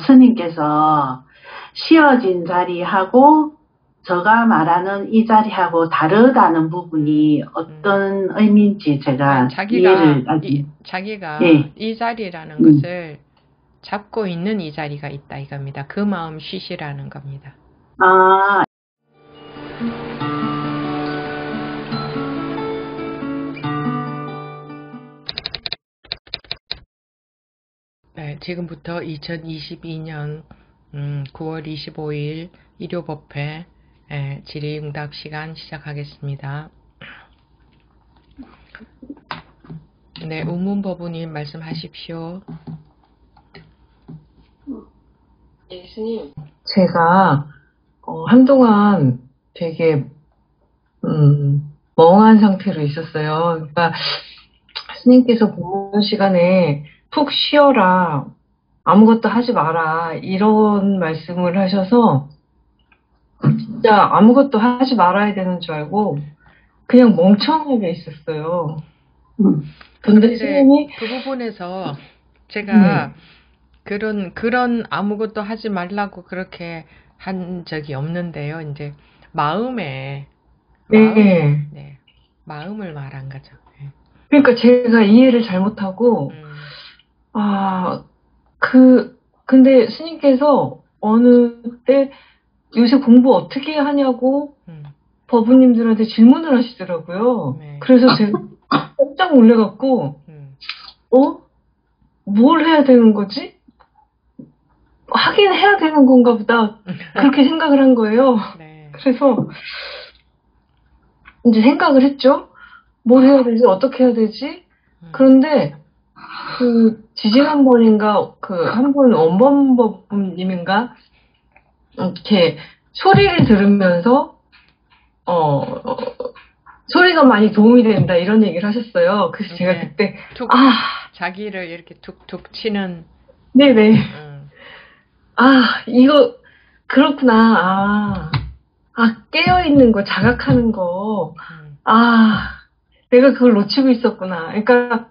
스님께서 씌어진 자리하고 제가 말하는 이 자리하고 다르다는 부분이 어떤 의미인지 제가 이해를 자기가 예. 이 자리라는 것을 잡고 있는 이 자리가 있다 이겁니다. 그 마음 쉬시라는 겁니다. 아. 네, 지금부터 2022년 9월 25일 일요법회 질의응답 시간 시작하겠습니다. 네, 우문법우님 말씀하십시오. 네, 스님. 제가 한동안 되게 멍한 상태로 있었어요. 그러니까 스님께서 법문 시간에 푹 쉬어라, 아무것도 하지 마라 이런 말씀을 하셔서 진짜 아무것도 하지 말아야 되는 줄 알고 그냥 멍청하게 있었어요. 근데 스님이 그 부분에서 제가 그런 아무것도 하지 말라고 그렇게 한 적이 없는데요. 이제 마음을 말한 거죠. 네. 그러니까 제가 이해를 잘못하고 근데 스님께서 어느 때 요새 공부 어떻게 하냐고 법우님들한테 질문을 하시더라고요. 네. 그래서 제가 깜짝 놀래갖고 뭘 해야 되는 거지? 하긴 해야 되는 건가 보다 그렇게 생각을 한 거예요. 네. 그래서 이제 생각을 했죠. 뭘 해야 되지? 어떻게 해야 되지? 그런데 지지난번인가 한 분 원범법님인가 이렇게 소리를 들으면서 소리가 많이 도움이 된다 이런 얘기를 하셨어요. 그래서 제가 그때 자기를 이렇게 툭툭 치는 네네 이거 그렇구나. 깨어있는 거 자각하는 거 내가 그걸 놓치고 있었구나. 그러니까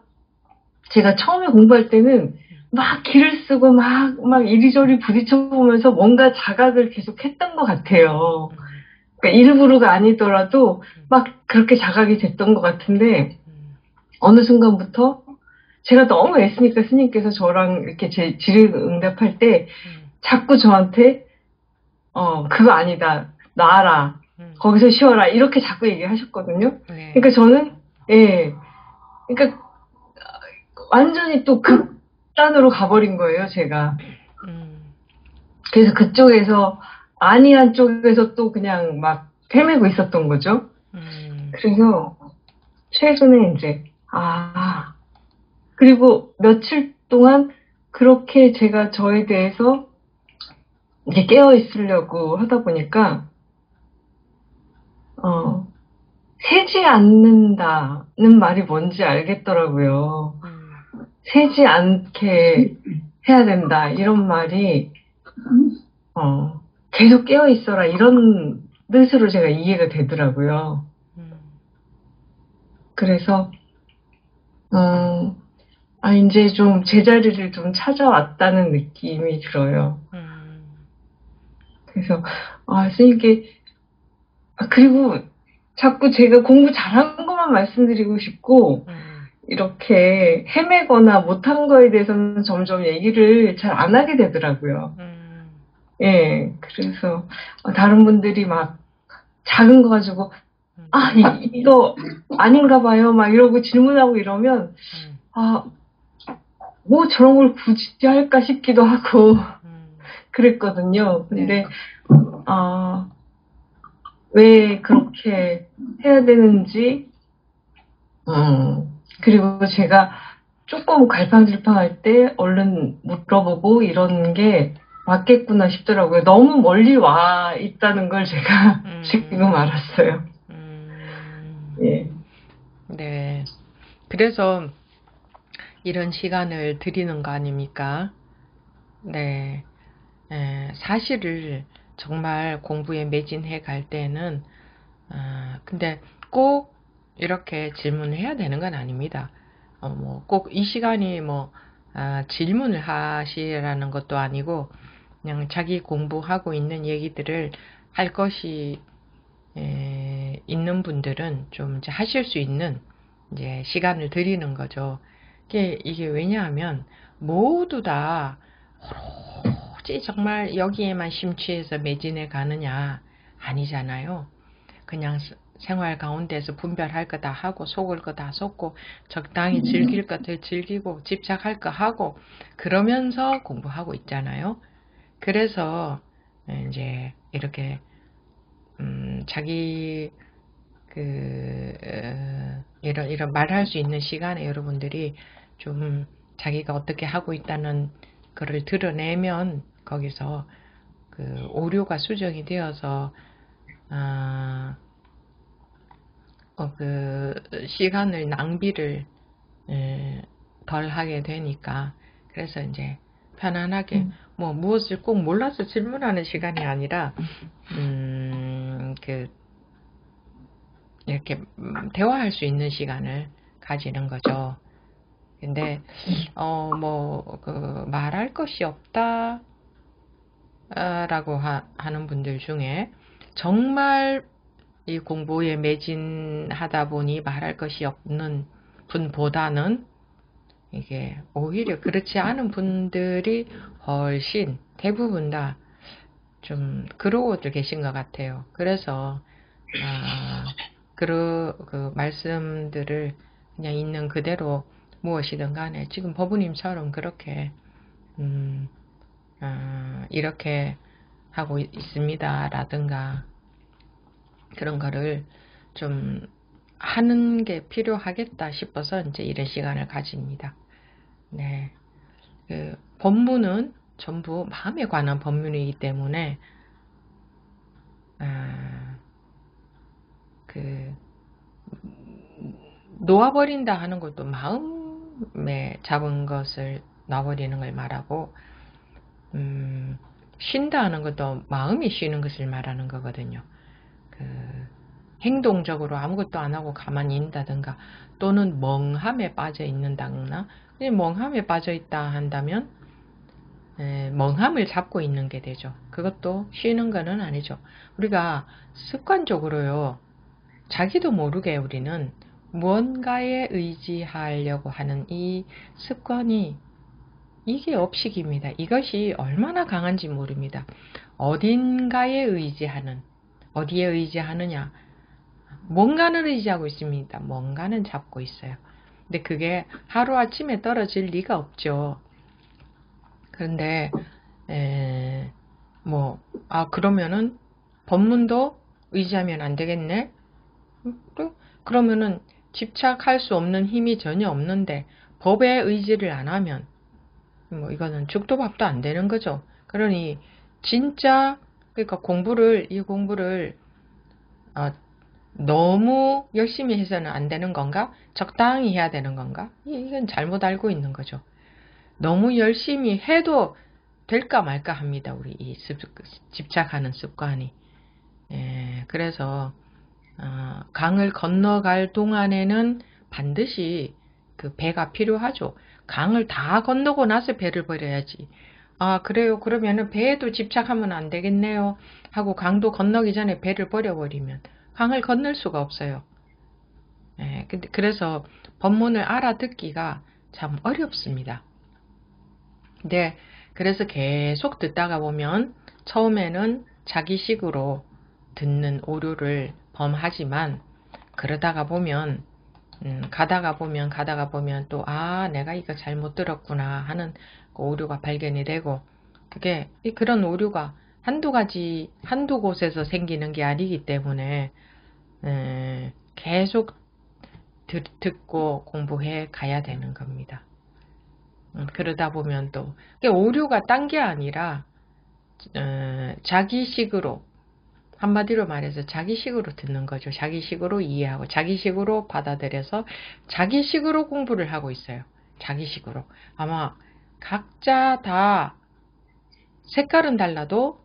제가 처음에 공부할 때는 막 기를 쓰고 막 이리저리 부딪혀보면서 뭔가 자각을 계속 했던 것 같아요. 그러니까 일부러가 아니더라도 막 그렇게 자각이 됐던 것 같은데 어느 순간부터 제가 너무 애쓰니까 스님께서 저랑 이렇게 제 질의응답할 때 자꾸 저한테 그거 아니다. 놔라. 거기서 쉬어라. 이렇게 자꾸 얘기하셨거든요. 그러니까 저는 그러니까 완전히 또 극단으로 가버린 거예요, 제가. 그래서 그쪽에서 아니한 쪽에서 또 그냥 막 헤매고 있었던 거죠. 그래서 최근에 이제 그리고 며칠 동안 그렇게 제가 저에 대해서 이제 깨어 있으려고 하다 보니까 새지 않는다는 말이 뭔지 알겠더라고요. 새지 않게 해야 된다 이런 말이 계속 깨어 있어라 이런 뜻으로 제가 이해가 되더라고요. 그래서 이제 좀 제자리를 좀 찾아왔다는 느낌이 들어요. 그래서 스님께 그리고 자꾸 제가 공부 잘한 것만 말씀드리고 싶고 이렇게 헤매거나 못한 거에 대해서는 점점 얘기를 잘 안 하게 되더라고요. 그래서 다른 분들이 막 작은 거 가지고 이거 아닌가 봐요 막 이러고 질문하고 이러면 뭐 저런 걸 굳이 할까 싶기도 하고 그랬거든요. 근데 왜 그렇게 해야 되는지 그리고 제가 조금 갈팡질팡할 때 얼른 물어보고 이런 게 맞겠구나 싶더라고요. 너무 멀리 와 있다는 걸 제가 지금 알았어요. 네. 그래서 이런 시간을 드리는 거 아닙니까? 네. 사실을 정말 공부에 매진해 갈 때는 근데 꼭 이렇게 질문을 해야 되는 건 아닙니다. 꼭 이 시간이 질문을 하시라는 것도 아니고 그냥 자기 공부하고 있는 얘기들을 할 것이 있는 분들은 좀 이제 하실 수 있는 이제 시간을 드리는 거죠. 이게 왜냐하면 모두 다 오로지 정말 여기에만 심취해서 매진해 가느냐 아니잖아요. 그냥 생활 가운데서 분별할 거 다 하고 속을 거 다 속고 적당히 즐길 거 더 즐기고 집착할 거 하고 그러면서 공부하고 있잖아요. 그래서 이제 이렇게 자기 이런 말할 수 있는 시간에 여러분들이 좀 자기가 어떻게 하고 있다는 거를 드러내면 거기서 오류가 수정이 되어서 시간을 낭비를 덜 하게 되니까 그래서 이제 편안하게 뭐 무엇을 꼭 몰라서 질문하는 시간이 아니라 이렇게 대화할 수 있는 시간을 가지는 거죠. 근데 말할 것이 없다 라고 하는 분들 중에 정말 이 공부에 매진하다 보니 말할 것이 없는 분보다는 이게 오히려 그렇지 않은 분들이 훨씬 대부분 다 좀 그러고들 계신 것 같아요. 그래서 그 말씀들을 그냥 있는 그대로 무엇이든 간에 지금 법우님처럼 그렇게 이렇게 하고 있습니다 라든가 그런 거를 좀 하는 게 필요하겠다 싶어서 이제 이런 시간을 가집니다. 네. 법문은 전부 마음에 관한 법문이기 때문에 놓아버린다 하는 것도 마음에 잡은 것을 놔버리는 걸 말하고 쉰다 하는 것도 마음이 쉬는 것을 말하는 거거든요. 행동적으로 아무것도 안 하고 가만히 있다든가 또는 멍함에 빠져 있는다거나 멍함에 빠져 있다 한다면 멍함을 잡고 있는 게 되죠. 그것도 쉬는 거는 아니죠. 우리가 습관적으로요. 자기도 모르게 우리는 무언가에 의지하려고 하는 이 습관이 이게 업식입니다. 이것이 얼마나 강한지 모릅니다. 어딘가에 의지하는 어디에 의지하느냐 뭔가는 의지하고 있습니다. 뭔가는 잡고 있어요. 근데 그게 하루아침에 떨어질 리가 없죠. 그런데 그러면은 법문도 의지하면 안 되겠네. 그러면은 집착할 수 없는 힘이 전혀 없는데 법에 의지를 안 하면 이거는 죽도 밥도 안 되는 거죠. 그러니 진짜 그러니까 이 공부를 너무 열심히 해서는 안 되는 건가? 적당히 해야 되는 건가? 이건 잘못 알고 있는 거죠. 너무 열심히 해도 될까 말까 합니다. 우리 이 집착하는 습관이. 그래서 강을 건너갈 동안에는 반드시 그 배가 필요하죠. 강을 다 건너고 나서 배를 버려야지. 그래요. 그러면은 배에도 집착하면 안 되겠네요. 하고 강도 건너기 전에 배를 버려버리면 강을 건널 수가 없어요. 그래서 법문을 알아듣기가 참 어렵습니다. 네, 그래서 계속 듣다가 보면 처음에는 자기식으로 듣는 오류를 범하지만 그러다가 보면 가다가 보면 또 내가 이거 잘못 들었구나 하는 그 오류가 발견이 되고 그게 그런 오류가 한두 곳에서 생기는 게 아니기 때문에 계속 듣고 공부해 가야 되는 겁니다. 그러다 보면 또 오류가 딴 게 아니라 자기식으로 한마디로 말해서 자기식으로 듣는 거죠. 자기식으로 이해하고 자기식으로 받아들여서 자기식으로 공부를 하고 있어요. 자기식으로. 아마 각자 다 색깔은 달라도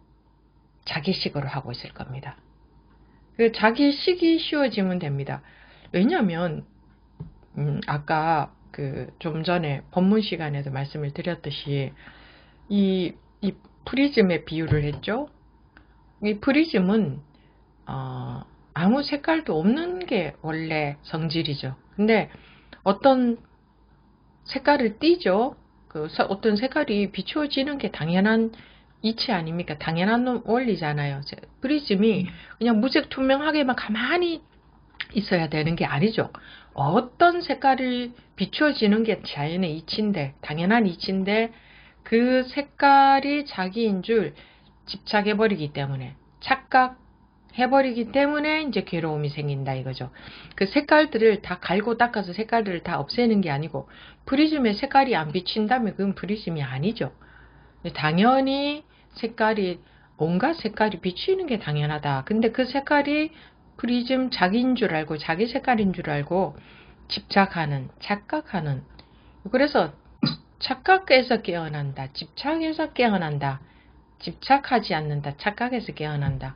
자기식으로 하고 있을 겁니다. 자기식이 쉬워지면 됩니다. 왜냐하면 아까 좀 전에 본문 시간에도 말씀을 드렸듯이 이 프리즘의 비유를 했죠. 이 프리즘은 아무 색깔도 없는 게 원래 성질이죠. 근데 어떤 색깔을 띠죠. 어떤 색깔이 비추어지는 게 당연한 이치 아닙니까? 당연한 원리잖아요. 프리즘이 그냥 무색 투명하게만 가만히 있어야 되는 게 아니죠. 어떤 색깔이 비추어지는 게 자연의 이치인데, 당연한 이치인데, 그 색깔이 자기인 줄 집착해버리기 때문에, 착각해버리기 때문에 이제 괴로움이 생긴다 이거죠. 그 색깔들을 다 갈고 닦아서 색깔들을 다 없애는 게 아니고, 프리즘에 색깔이 안 비친다면 그건 프리즘이 아니죠. 당연히 온갖 색깔이 비추는 게 당연하다. 근데 그 색깔이 프리즘 자기인 줄 알고 자기 색깔인 줄 알고 집착하는, 착각하는. 그래서 착각해서 깨어난다. 집착해서 깨어난다. 집착하지 않는다. 착각해서 깨어난다.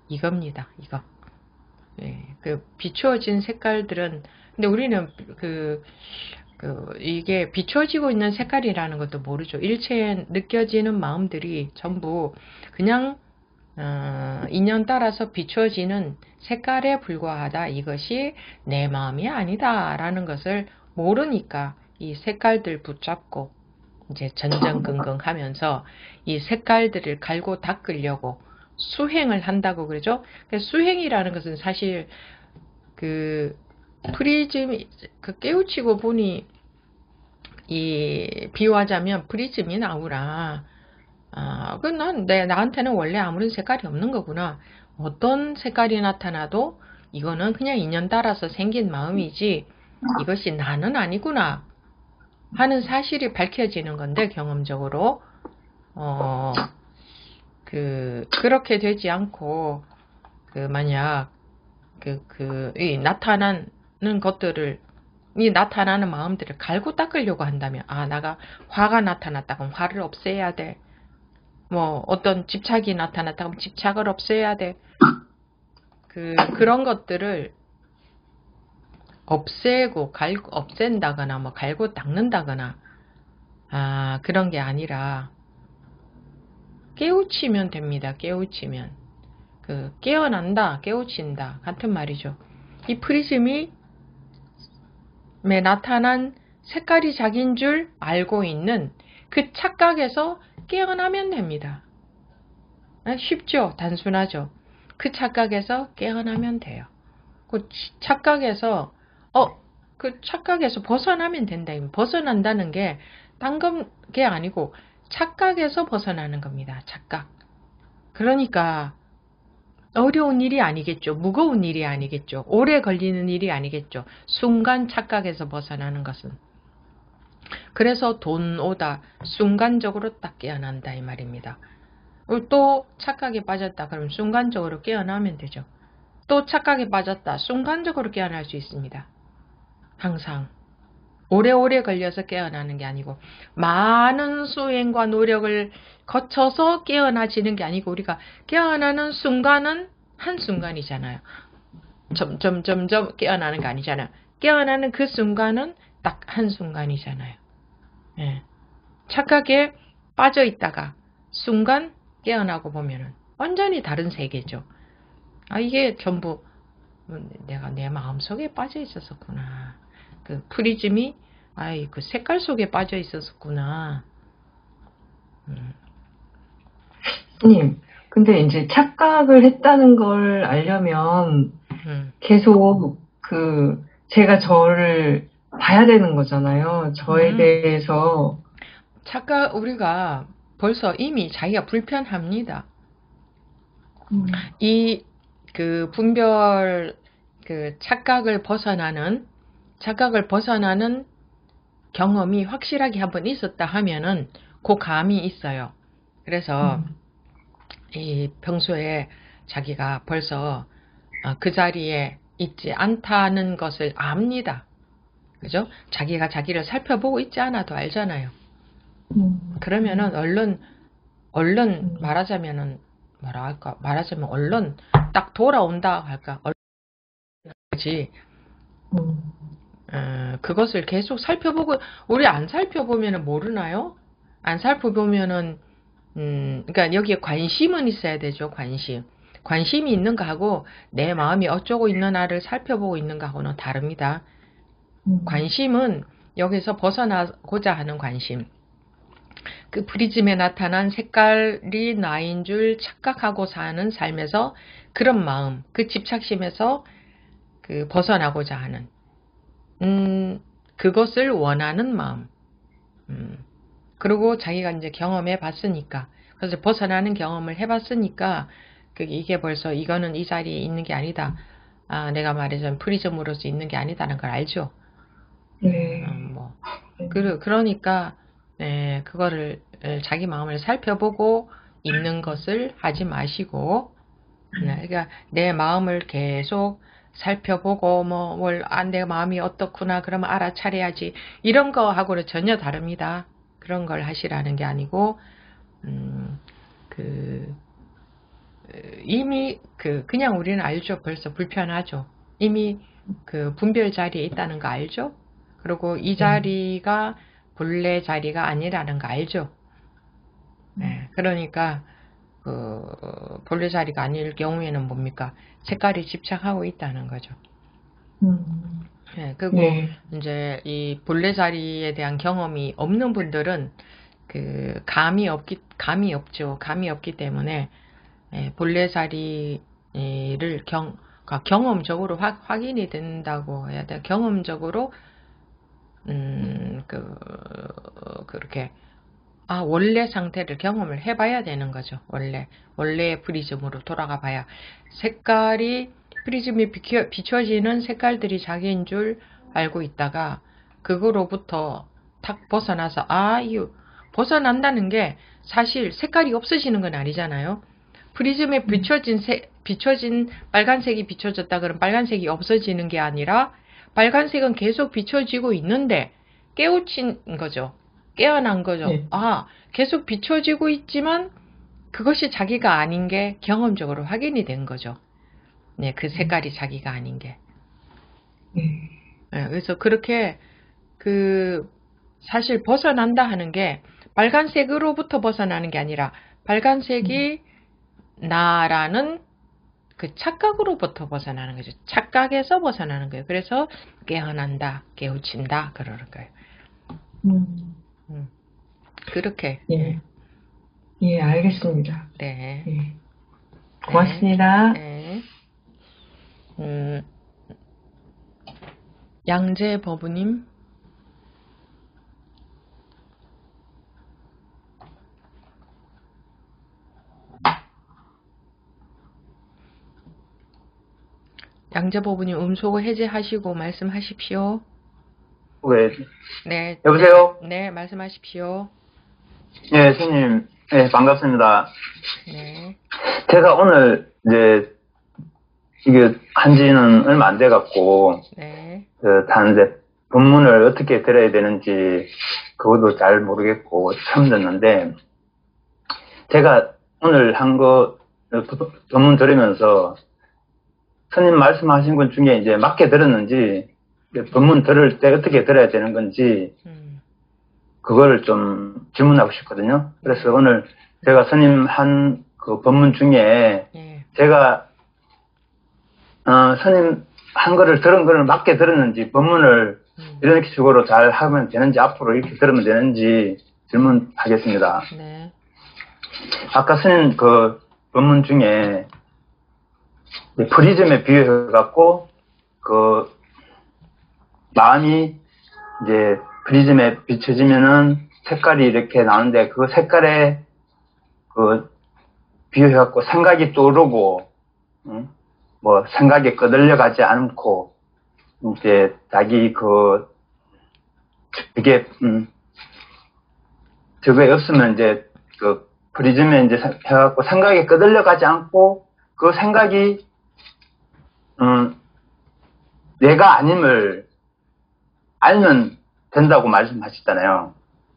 이겁니다. 이거. 비추어진 색깔들은 근데 우리는 이게 비춰지고 있는 색깔이라는 것도 모르죠. 일체에 느껴지는 마음들이 전부 그냥 인연 따라서 비춰지는 색깔에 불과하다. 이것이 내 마음이 아니다 라는 것을 모르니까 이 색깔들 붙잡고 이제 전전긍긍하면서 이 색깔들을 갈고 닦으려고 수행을 한다고 그러죠. 수행이라는 것은 사실 프리즘 깨우치고 보니 비유하자면 프리즘이 나오라. 나한테는 원래 아무런 색깔이 없는 거구나. 어떤 색깔이 나타나도 이거는 그냥 인연 따라서 생긴 마음이지 이것이 나는 아니구나 하는 사실이 밝혀지는 건데 경험적으로 그렇게 되지 않고 만약 이 나타나는 것들을 이 나타나는 마음들을 갈고 닦으려고 한다면 내가 화가 나타났다 그럼 화를 없애야 돼. 어떤 집착이 나타났다 그럼 집착을 없애야 돼. 그런 것들을 없애고 없앤다거나 갈고 닦는다거나 그런 게 아니라 깨우치면 됩니다. 깨우치면 깨어난다, 깨우친다 같은 말이죠. 이 프리즘이 나타난 색깔이 자기인 줄 알고 있는 그 착각에서 깨어나면 됩니다. 쉽죠? 단순하죠? 그 착각에서 깨어나면 돼요. 그 착각에서 벗어나면 된다. 벗어난다는 게 딴 게 아니고 착각에서 벗어나는 겁니다. 착각. 그러니까 어려운 일이 아니겠죠. 무거운 일이 아니겠죠. 오래 걸리는 일이 아니겠죠. 순간 착각에서 벗어나는 것은. 그래서 돈 오다 순간적으로 딱 깨어난다 이 말입니다. 또 착각에 빠졌다 그러면 순간적으로 깨어나면 되죠. 또 착각에 빠졌다 순간적으로 깨어날 수 있습니다. 항상 오래오래 걸려서 깨어나는 게 아니고 많은 수행과 노력을 거쳐서 깨어나지는 게 아니고 우리가 깨어나는 순간은 한순간이잖아요. 점점 깨어나는 게 아니잖아요. 깨어나는 그 순간은 딱 한순간이잖아요. 착각에 빠져 있다가 순간 깨어나고 보면은 완전히 다른 세계죠. 이게 전부 내가 내 마음속에 빠져 있었구나. 프리즘이 그 색깔 속에 빠져 있었구나. 님, 근데 이제 착각을 했다는 걸 알려면 계속 제가 저를 봐야 되는 거잖아요. 저에 대해서. 우리가 벌써 이미 자기가 불편합니다. 분별, 착각을 벗어나는 경험이 확실하게 한번 있었다 하면은 그 감이 있어요. 그래서 평소에 자기가 벌써 그 자리에 있지 않다는 것을 압니다. 그죠? 자기가 자기를 살펴보고 있지 않아도 알잖아요. 그러면은 얼른 말하자면 얼른 딱 돌아온다 할까? 그지? 그것을 계속 살펴보고, 우리 안 살펴보면 모르나요? 안 살펴보면은, 그러니까 여기에 관심은 있어야 되죠, 관심. 관심이 있는가 하고, 내 마음이 어쩌고 있는가를 살펴보고 있는가 하고는 다릅니다. 관심은 여기서 벗어나고자 하는 관심. 그 프리즘에 나타난 색깔이 나인 줄 착각하고 사는 삶에서 그런 마음, 그 집착심에서 그 벗어나고자 하는, 그것을 원하는 마음. 그리고 자기가 이제 경험해 봤으니까, 그래서 벗어나는 경험을 해봤으니까, 이게 벌써 이거는 이 자리에 있는 게 아니다. 내가 말하자면 프리즘으로서 있는 게 아니다는 걸 알죠. 그러니까, 그거를 자기 마음을 살펴보고 있는 것을 하지 마시고, 그러니까 내 마음을 계속 살펴보고 내 마음이 어떻구나 그러면 알아차려야지 이런 거하고는 전혀 다릅니다. 그런 걸 하시라는 게 아니고 이미 그냥 우리는 알죠. 벌써 불편하죠. 이미 그 분별 자리에 있다는 거 알죠. 그리고 이 자리가 본래 자리가 아니라는 거 알죠. 그러니까 본래 자리가 아닐 경우에는 뭡니까? 색깔이 집착하고 있다는 거죠. 그리고 이제 이 본래 자리에 대한 경험이 없는 분들은 감이 없죠. 감이 없기 때문에 본래 자리를 경험적으로 확인이 된다고 해야 돼. 경험적으로 그렇게 원래 상태를 경험을 해봐야 되는 거죠. 원래의 프리즘으로 돌아가 봐야 색깔이 프리즘에 비춰지는 색깔들이 자기인 줄 알고 있다가 그거로부터 탁 벗어나서 벗어난다는 게 사실 색깔이 없어지는 건 아니잖아요. 프리즘에 비춰진 빨간색이 비춰졌다 그러면 빨간색이 없어지는 게 아니라 빨간색은 계속 비춰지고 있는데 깨우친 거죠. 깨어난 거죠. 계속 비춰지고 있지만 그것이 자기가 아닌 게 경험적으로 확인이 된 거죠. 그 색깔이 자기가 아닌 게. 그래서 그렇게 사실 벗어난다 하는 게 빨간색으로부터 벗어나는 게 아니라 빨간색이 나라는 그 착각으로부터 벗어나는 거죠. 착각에서 벗어나는 거예요. 그래서 깨어난다, 깨우친다 그러는 거예요. 그렇게. 예, 알겠습니다. 네. 고맙습니다. 네. 양재 법우님. 양재 법우님 음소거 해제하시고 말씀하십시오. 네. 여보세요? 네, 말씀하십시오. 네, 스님. 네, 반갑습니다. 네. 제가 오늘 이게 한지는 얼마 안 돼갖고, 다른데 법문을 어떻게 들어야 되는지 그것도 잘 모르겠고 처음 듣는데, 제가 오늘 한 거 법문 들으면서 스님 말씀하신 것 중에 이제 맞게 들었는지, 법문 들을 때 어떻게 들어야 되는 건지, 그거를 좀 질문하고 싶거든요. 그래서 오늘 제가 스님 한 그 법문 중에 제가 스님 한 거를 들은 거를 맞게 들었는지 법문을 이런 식으로 잘 하면 되는지 앞으로 이렇게 들으면 되는지 질문하겠습니다. 네. 아까 스님 그 법문 중에 프리즘에 비유해갖고 그 마음이 이제 프리즘에 비춰지면은 색깔이 이렇게 나오는데 그 색깔에 비유해갖고 생각이 떠오르고 생각이 끄들려 가지 않고 이제 자기 그게 저게 없으면 이제 그 프리즘에 이제 해갖고 생각이 끄들려 가지 않고 그 생각이 내가 아님을 알면 된다고 말씀하셨잖아요.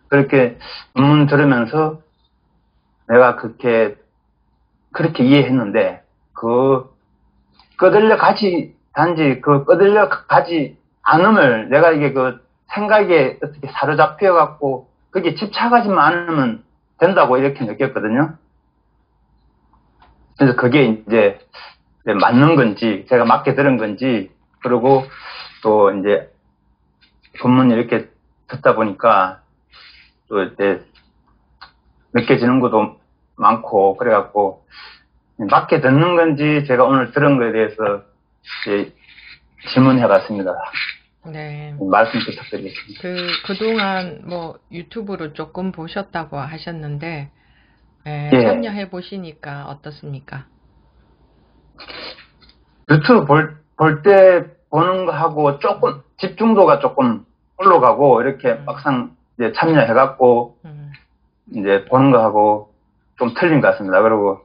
그렇게 본문 들으면서 내가 그렇게 이해했는데, 단지 끄들려 가지 안음을 내가 이게 그 생각에 어떻게 사로잡혀 갖고 그게 집착하지만 않으면 된다고 이렇게 느꼈거든요. 그래서 그게 이제 맞는 건지 제가 맞게 들은 건지, 그리고 또 이제 본문 이렇게 듣다 보니까 또 이제 느껴지는 것도 많고 그래갖고 맞게 듣는 건지 제가 오늘 들은 거에 대해서 이제 질문해봤습니다. 네. 말씀 부탁드리겠습니다. 그동안 뭐 유튜브로 조금 보셨다고 하셨는데, 예. 참여해 보시니까 어떻습니까? 유튜브 볼 때 보는 거하고 조금 집중도가 조금 올라가고 이렇게 막상 이제 참여해갖고 이제 보는 거하고 좀 틀린 것 같습니다. 그리고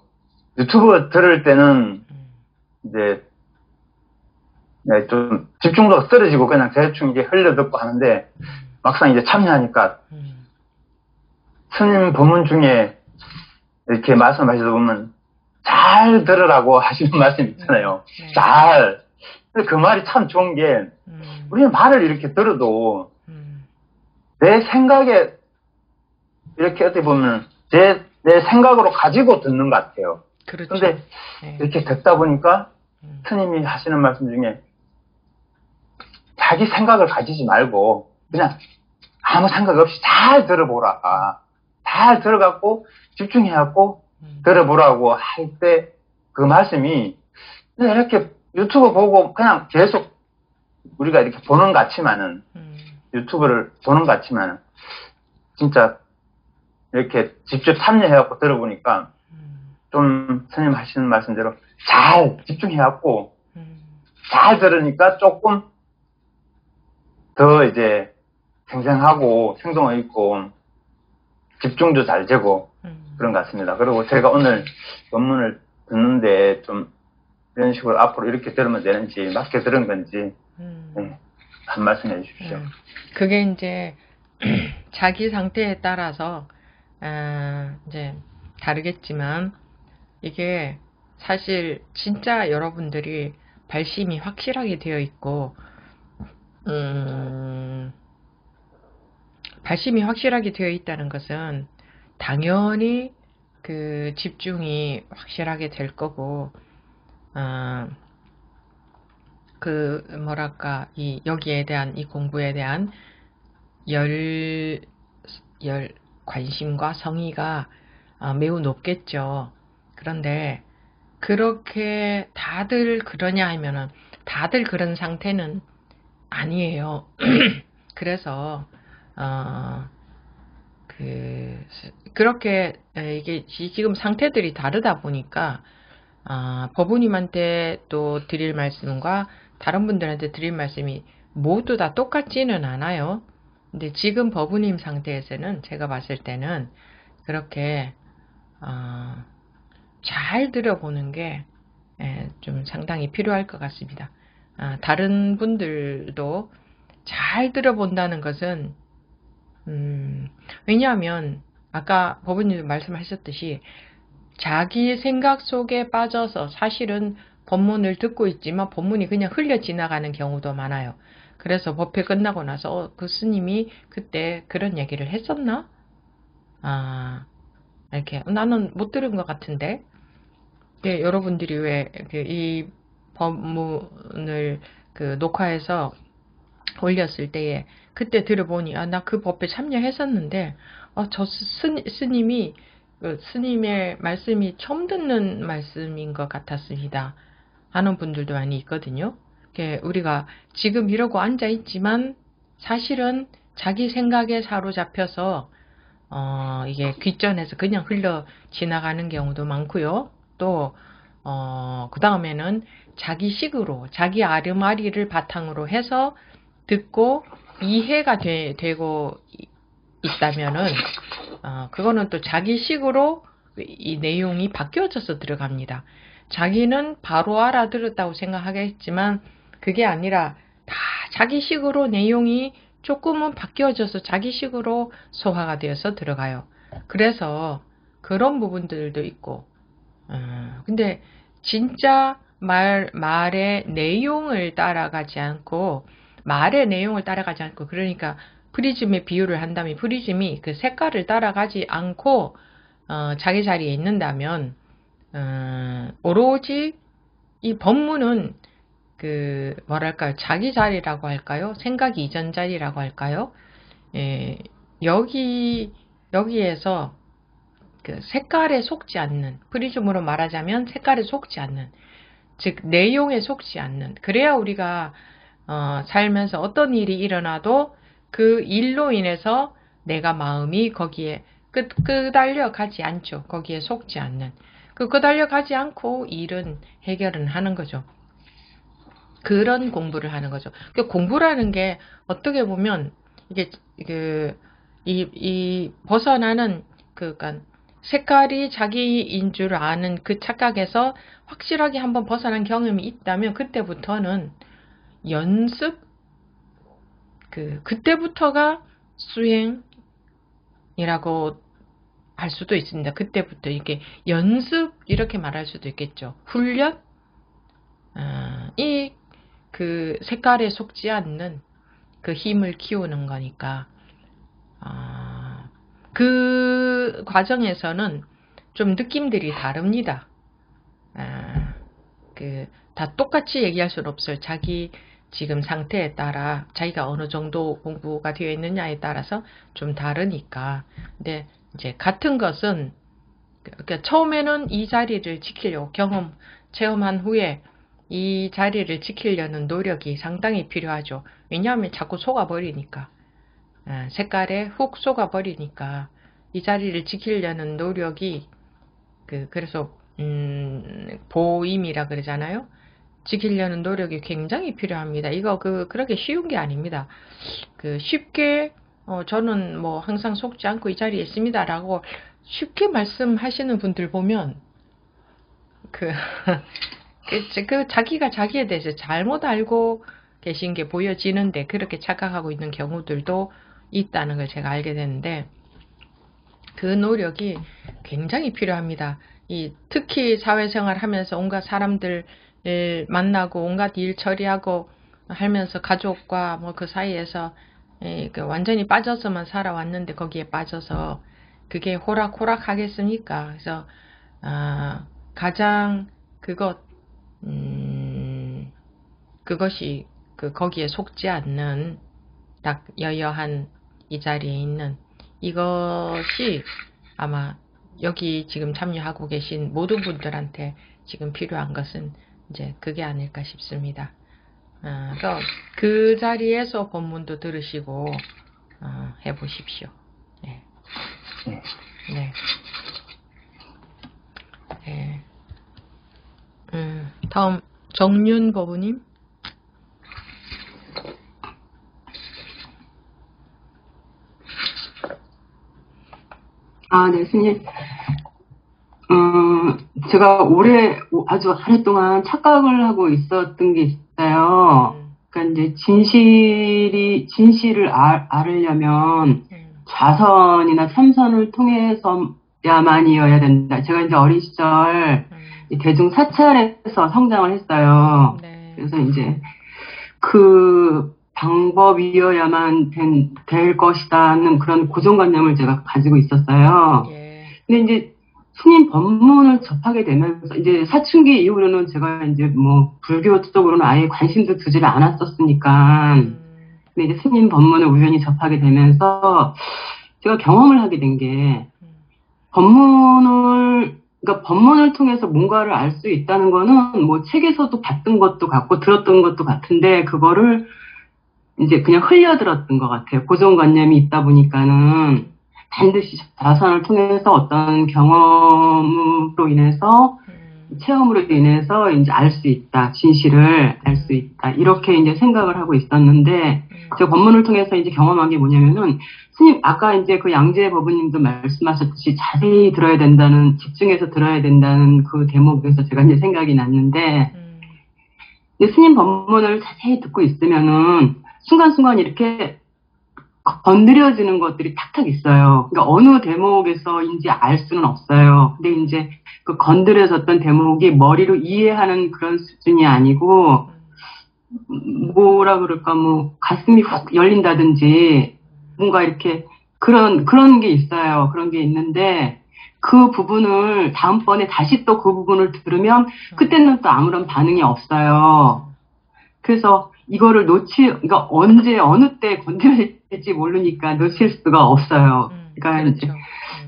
유튜브 들을 때는 이제 네, 좀 집중도가 떨어지고 그냥 대충 이게 흘려듣고 하는데 막상 이제 참여하니까 스님 법문 중에 이렇게 말씀하시다 보면 잘 들으라고 하시는 말씀 있잖아요. 잘. 근데 그 말이 참 좋은 게 우리는 말을 이렇게 들어도 내 생각에 이렇게 어떻게 보면 내 생각으로 가지고 듣는 것 같아요. 그렇죠. 근데 이렇게 듣다 보니까 스님이 하시는 말씀 중에 자기 생각을 가지지 말고 그냥 아무 생각 없이 잘 들어보라. 잘 들어갖고 집중해갖고 들어보라고 할 때 그 말씀이 이렇게 유튜브 보고 그냥 계속 우리가 이렇게 보는 것 같지만은 유튜브를 보는 것 같지만은 진짜 이렇게 직접 참여해갖고 들어보니까 좀 스님 하시는 말씀대로 잘 집중해갖고 잘 들으니까 조금 더 이제 생생하고 생동감 있고 집중도 잘 되고 그런 것 같습니다. 그리고 제가 오늘 본문을 듣는데 좀 이런 식으로 앞으로 이렇게 들으면 되는지 맞게 들은 건지 네, 한 말씀 해주십시오. 그게 이제 자기 상태에 따라서 이제 다르겠지만 이게 사실 진짜 여러분들이 발심이 확실하게 되어 있고 발심이 확실하게 되어 있다는 것은 당연히 그 집중이 확실하게 될 거고 그 뭐랄까 이 여기에 대한 이 공부에 대한 관심과 성의가 매우 높겠죠. 그런데 그렇게 다들 그러냐 하면은 다들 그런 상태는 아니에요. 그래서 그렇게 이게 지금 상태들이 다르다 보니까 법우님한테 또 드릴 말씀과 다른 분들한테 드릴 말씀이 모두 다 똑같지는 않아요. 근데 지금 법우님 상태에서는 제가 봤을 때는 그렇게 잘 들어보는 게 좀 상당히 필요할 것 같습니다. 다른 분들도 잘 들어본다는 것은 왜냐하면 아까 법우님도 말씀하셨듯이 자기 생각 속에 빠져서 사실은 법문을 듣고 있지만 법문이 그냥 흘려 지나가는 경우도 많아요. 그래서 법회 끝나고 나서 그 스님이 그때 그런 얘기를 했었나? 이렇게 나는 못 들은 것 같은데 여러분들이 왜 이 법문을 녹화해서 올렸을 때에 그때 들어보니 나 그 법회 참여했었는데 저 스님이 스님의 말씀이 처음 듣는 말씀인 것 같았습니다 하는 분들도 많이 있거든요. 우리가 지금 이러고 앉아 있지만 사실은 자기 생각에 사로잡혀서 이게 귓전에서 그냥 흘러 지나가는 경우도 많고요. 또 그 다음에는 자기 식으로 자기 아르마리를 바탕으로 해서 듣고 이해가 되고 있다면은 그거는 또 자기 식으로 이 내용이 바뀌어져서 들어갑니다. 자기는 바로 알아들었다고 생각하겠지만 그게 아니라 다 자기 식으로 내용이 조금은 바뀌어져서 자기 식으로 소화가 되어서 들어가요. 그래서 그런 부분들도 있고 근데 진짜 말의 내용을 따라가지 않고 말의 내용을 따라가지 않고, 그러니까 프리즘의 비유를 한다면 프리즘이 그 색깔을 따라가지 않고 자기 자리에 있는다면 오로지 이 법문은 그 뭐랄까요, 자기 자리라고 할까요? 생각 이전 자리라고 할까요? 여기에서 그 색깔에 속지 않는, 프리즘으로 말하자면 색깔에 속지 않는, 즉 내용에 속지 않는, 그래야 우리가 살면서 어떤 일이 일어나도 그 일로 인해서 내가 마음이 거기에 끄달려 가지 않죠. 거기에 속지 않는. 끄달려 가지 않고 일은 해결은 하는 거죠. 그런 공부를 하는 거죠. 공부라는 게 어떻게 보면 이게 이 벗어나는 그러니까 색깔이 자기인 줄 아는 그 착각에서 확실하게 한번 벗어난 경험이 있다면 그때부터는 연습, 그때부터가 수행이라고 할 수도 있습니다. 그때부터 이게 연습 이렇게 말할 수도 있겠죠. 훈련, 그 색깔에 속지 않는 그 힘을 키우는 거니까 그 과정에서는 좀 느낌들이 다릅니다. 다 똑같이 얘기할 수는 없어요. 자기 지금 상태에 따라 자기가 어느 정도 공부가 되어 있느냐에 따라서 좀 다르니까. 근데 이제 같은 것은 그러니까 처음에는 이 자리를 지키려고 체험한 후에 이 자리를 지키려는 노력이 상당히 필요하죠. 왜냐하면 자꾸 속아버리니까. 색깔에 훅 속아버리니까 이 자리를 지키려는 노력이 그래서 보임이라 그러잖아요. 지키려는 노력이 굉장히 필요합니다. 이거 그렇게 쉬운 게 아닙니다. 쉽게 저는 뭐 항상 속지 않고 이 자리에 있습니다 라고 쉽게 말씀하시는 분들 보면 자기가 자기에 대해서 잘못 알고 계신 게 보여지는데 그렇게 착각하고 있는 경우들도 있다는 걸 제가 알게 되는데, 그 노력이 굉장히 필요합니다. 특히 사회생활 하면서 온갖 사람들 만나고 온갖 일 처리하고 하면서 가족과 뭐 그 사이에서 완전히 빠져서만 살아왔는데 거기에 빠져서 그게 호락호락 하겠습니까? 그래서 가장 그것이 거기에 속지 않는 딱 여여한 이 자리에 있는 이것이 아마 여기 지금 참여하고 계신 모든 분들한테 지금 필요한 것은 이제 그게 아닐까 싶습니다. 그래서 그 자리에서 본문도 들으시고 해보십시오. 네. 네. 네. 다음 정윤 법우님. 네, 스님. 제가 아주 오랫동안 착각을 하고 있었던 게 있어요. 그러니까 이제 진실을 알으려면 자선이나 참선을 통해서야만이어야 된다. 제가 이제 어린 시절 대중 사찰에서 성장을 했어요. 네. 그래서 이제 그 방법이어야만 될 것이다는 그런 고정관념을 제가 가지고 있었어요. 예. 근데 이제 스님 법문을 접하게 되면서 이제 사춘기 이후로는 제가 이제 뭐 불교 쪽으로는 아예 관심도 두지를 않았었으니까 근데 이제 스님 법문을 우연히 접하게 되면서 제가 경험을 하게 된 게 그러니까 법문을 통해서 뭔가를 알 수 있다는 거는 뭐 책에서도 봤던 것도 같고 들었던 것도 같은데 그거를 이제 그냥 흘려들었던 것 같아요. 고정관념이 있다 보니까는 반드시 자선을 통해서 어떤 경험으로 인해서 체험으로 인해서 이제 알 수 있다. 진실을 알 수 있다. 이렇게 이제 생각을 하고 있었는데 제가 법문을 통해서 이제 경험한 게 뭐냐면은 스님 아까 이제 그 양재 법우님도 말씀하셨듯이 자세히 들어야 된다는 집중해서 들어야 된다는 그 대목에서 제가 이제 생각이 났는데 근데 스님 법문을 자세히 듣고 있으면은 순간순간 이렇게 건드려지는 것들이 탁탁 있어요. 그러니까 어느 대목에서인지 알 수는 없어요. 근데 이제 그 건드려졌던 대목이 머리로 이해하는 그런 수준이 아니고 뭐라 그럴까, 뭐, 가슴이 훅 열린다든지, 뭔가 이렇게, 그런 게 있어요. 그런 게 있는데, 그 부분을 다음번에 다시 또 그 부분을 들으면, 그때는 또 아무런 반응이 없어요. 그래서 이거를 그러니까 언제, 어느 때 건드려야 될지 모르니까 놓칠 수가 없어요. 그러니까 그렇죠. 이제,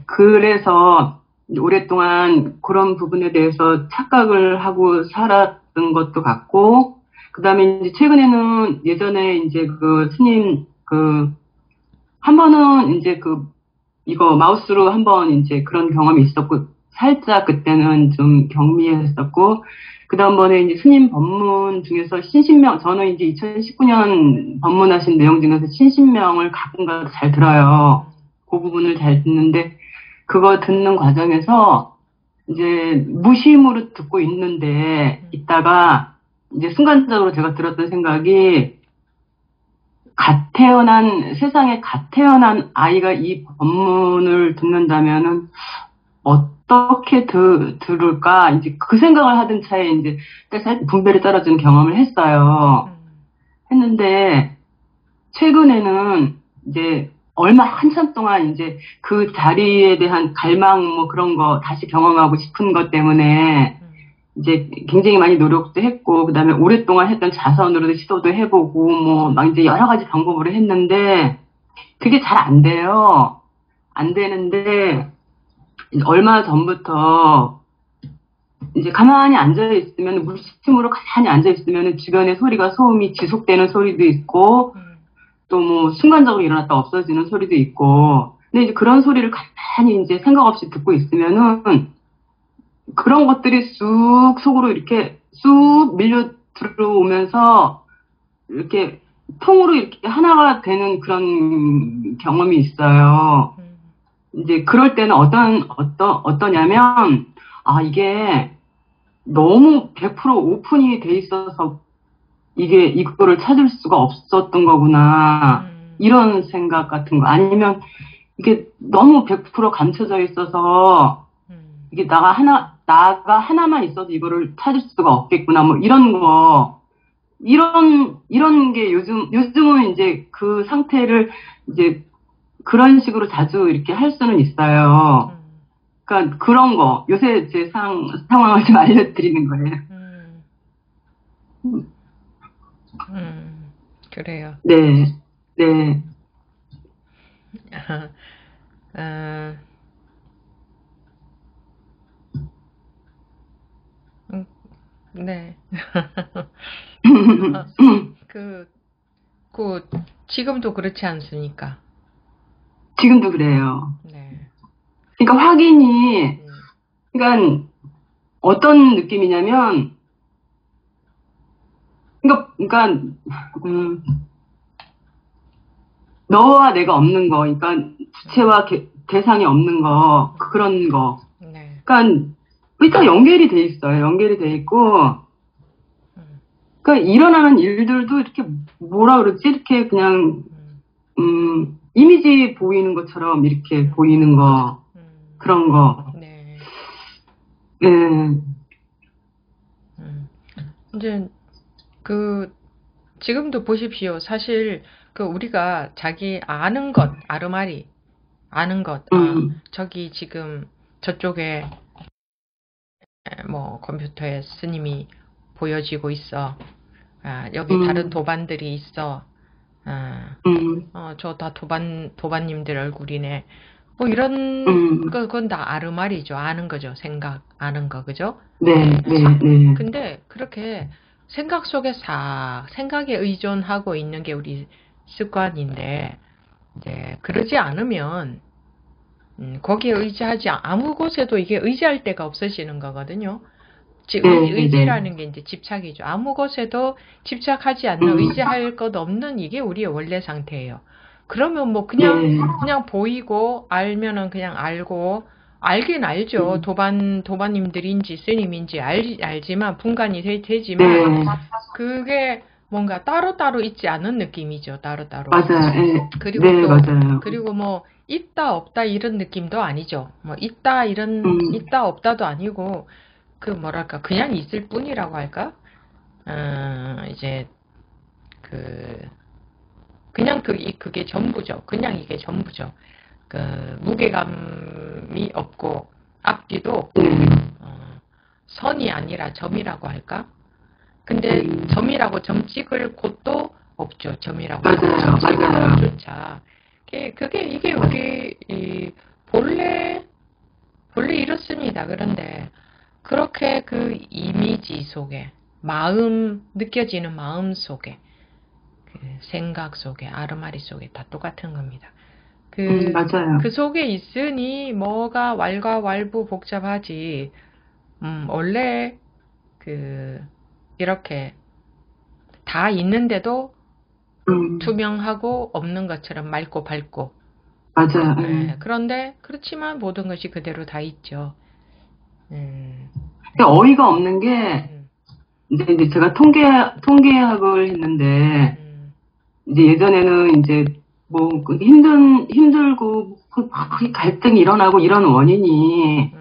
그래서 오랫동안 그런 부분에 대해서 착각을 하고 살았던 것도 같고, 그 다음에 이제 최근에는 예전에 이제 그 스님 한 번은 이제 이거 마우스로 한 번 이제 그런 경험이 있었고, 살짝 그때는 좀 경미했었고, 그 다음번에 이제 스님 법문 중에서 신신명, 저는 이제 2019년 법문하신 내용 중에서 신신명을 가끔가다 잘 들어요. 그 부분을 잘 듣는데, 그거 듣는 과정에서 이제 무심으로 듣고 있다가 이제 순간적으로 제가 들었던 생각이, 세상에 갓 태어난 아이가 이 법문을 듣는다면은 어떻게 들을까? 이제 그 생각을 하던 차에 이제 살짝 분배를 떨어지는 경험을 했어요. 했는데, 최근에는 이제 얼마 한참 동안 이제 그 자리에 대한 갈망 뭐 그런 거 다시 경험하고 싶은 것 때문에 이제 굉장히 많이 노력도 했고, 그 다음에 오랫동안 했던 자선으로도 시도도 해보고, 뭐, 막 이제 여러 가지 방법으로 했는데, 그게 잘 안 돼요. 안 되는데, 얼마 전부터, 이제 가만히 앉아있으면, 무심으로 가만히 앉아있으면, 주변에 소음이 지속되는 소리도 있고, 또 뭐, 순간적으로 일어났다 없어지는 소리도 있고, 근데 이제 그런 소리를 가만히 이제 생각 없이 듣고 있으면은, 그런 것들이 쑥 속으로 이렇게 쑥 밀려 들어오면서 이렇게 통으로 이렇게 하나가 되는 그런 경험이 있어요. 이제 그럴 때는 어떠냐면, 이게 너무 100% 오픈이 돼 있어서 이거를 찾을 수가 없었던 거구나. 이런 생각 같은 거. 아니면 이게 너무 100% 감춰져 있어서 이게 나가 하나만 있어도 이거를 찾을 수가 없겠구나. 뭐 이런 게 요즘은 이제 그 상태를 이제 그런 식으로 자주 이렇게 할 수는 있어요. 그러니까 그런 거, 요새 제 상황을 좀 알려드리는 거예요. 그래요. 네, 네. 네. 지금도 그렇지 않습니까? 지금도 그래요. 네. 그러니까 확인이, 그러니까 어떤 느낌이냐면, 그러니까 너와 내가 없는 거, 그러니까 주체와 대상이 없는 거, 그런 거. 네. 그러니까 다 연결이 돼 있어요. 연결이 돼 있고, 그러니까 일어나는 일들도 이렇게 뭐라 그러지? 이렇게 그냥 이미지 보이는 것처럼 이렇게 보이는 거, 그런 거. 네. 네. 이제 지금도 보십시오. 사실 우리가 자기 아는 것, 아르마리 아는 것, 저기 지금 저쪽에 뭐 컴퓨터에 스님이 보여지고 있어. 여기 다른 도반들이 있어. 저 다 도반님들 얼굴이네. 뭐 이런 그건 다 아르마리죠. 아는 거죠. 생각, 아는 거, 그죠? 네. 근데 그렇게 생각 속에 생각에 의존하고 있는 게 우리 습관인데, 이제 그러지 않으면 거기에 의지하지 아무 곳에도 이게 의지할 데가 없어지는 거거든요. 즉 의지라는 게 이제 집착이죠. 아무 곳에도 집착하지 않는 의지할 것 없는 이게 우리의 원래 상태예요. 그러면 뭐 그냥 보이고 알면은 그냥 알고 알긴 알죠. 도반님들인지 스님인지 알지만 분간이 되지만 그게 뭔가 따로따로 있지 않은 느낌이죠. 따로따로. 맞아요. 그리고 맞아요. 그리고 뭐 있다 없다 이런 느낌도 아니죠. 뭐 있다 없다도 아니고 뭐랄까 그냥 있을 뿐이라고 할까? 이제 그냥 그게 전부죠. 그냥 이게 전부죠. 무게감이 없고 앞뒤도 없고 선이 아니라 점이라고 할까? 근데 점이라고 점 찍을 곳도 없죠. 점이라고 점 찍을 곳조차. 이게 우리 본래 이렇습니다. 그런데 그렇게 그 이미지 속에 느껴지는 마음 속에 생각 속에 아르마리 속에 다 똑같은 겁니다. 맞아요. 그 속에 있으니 뭐가 왈가왈부 복잡하지. 원래 이렇게 다 있는데도 투명하고 없는 것처럼 맑고 밝고. 맞아요. 네, 그런데 그렇지만 모든 것이 그대로 다 있죠. 어이가 없는 게 이제 제가 통계학을 했는데 이제 예전에는 이제 뭐 힘들고 갈등이 일어나고 이런 원인이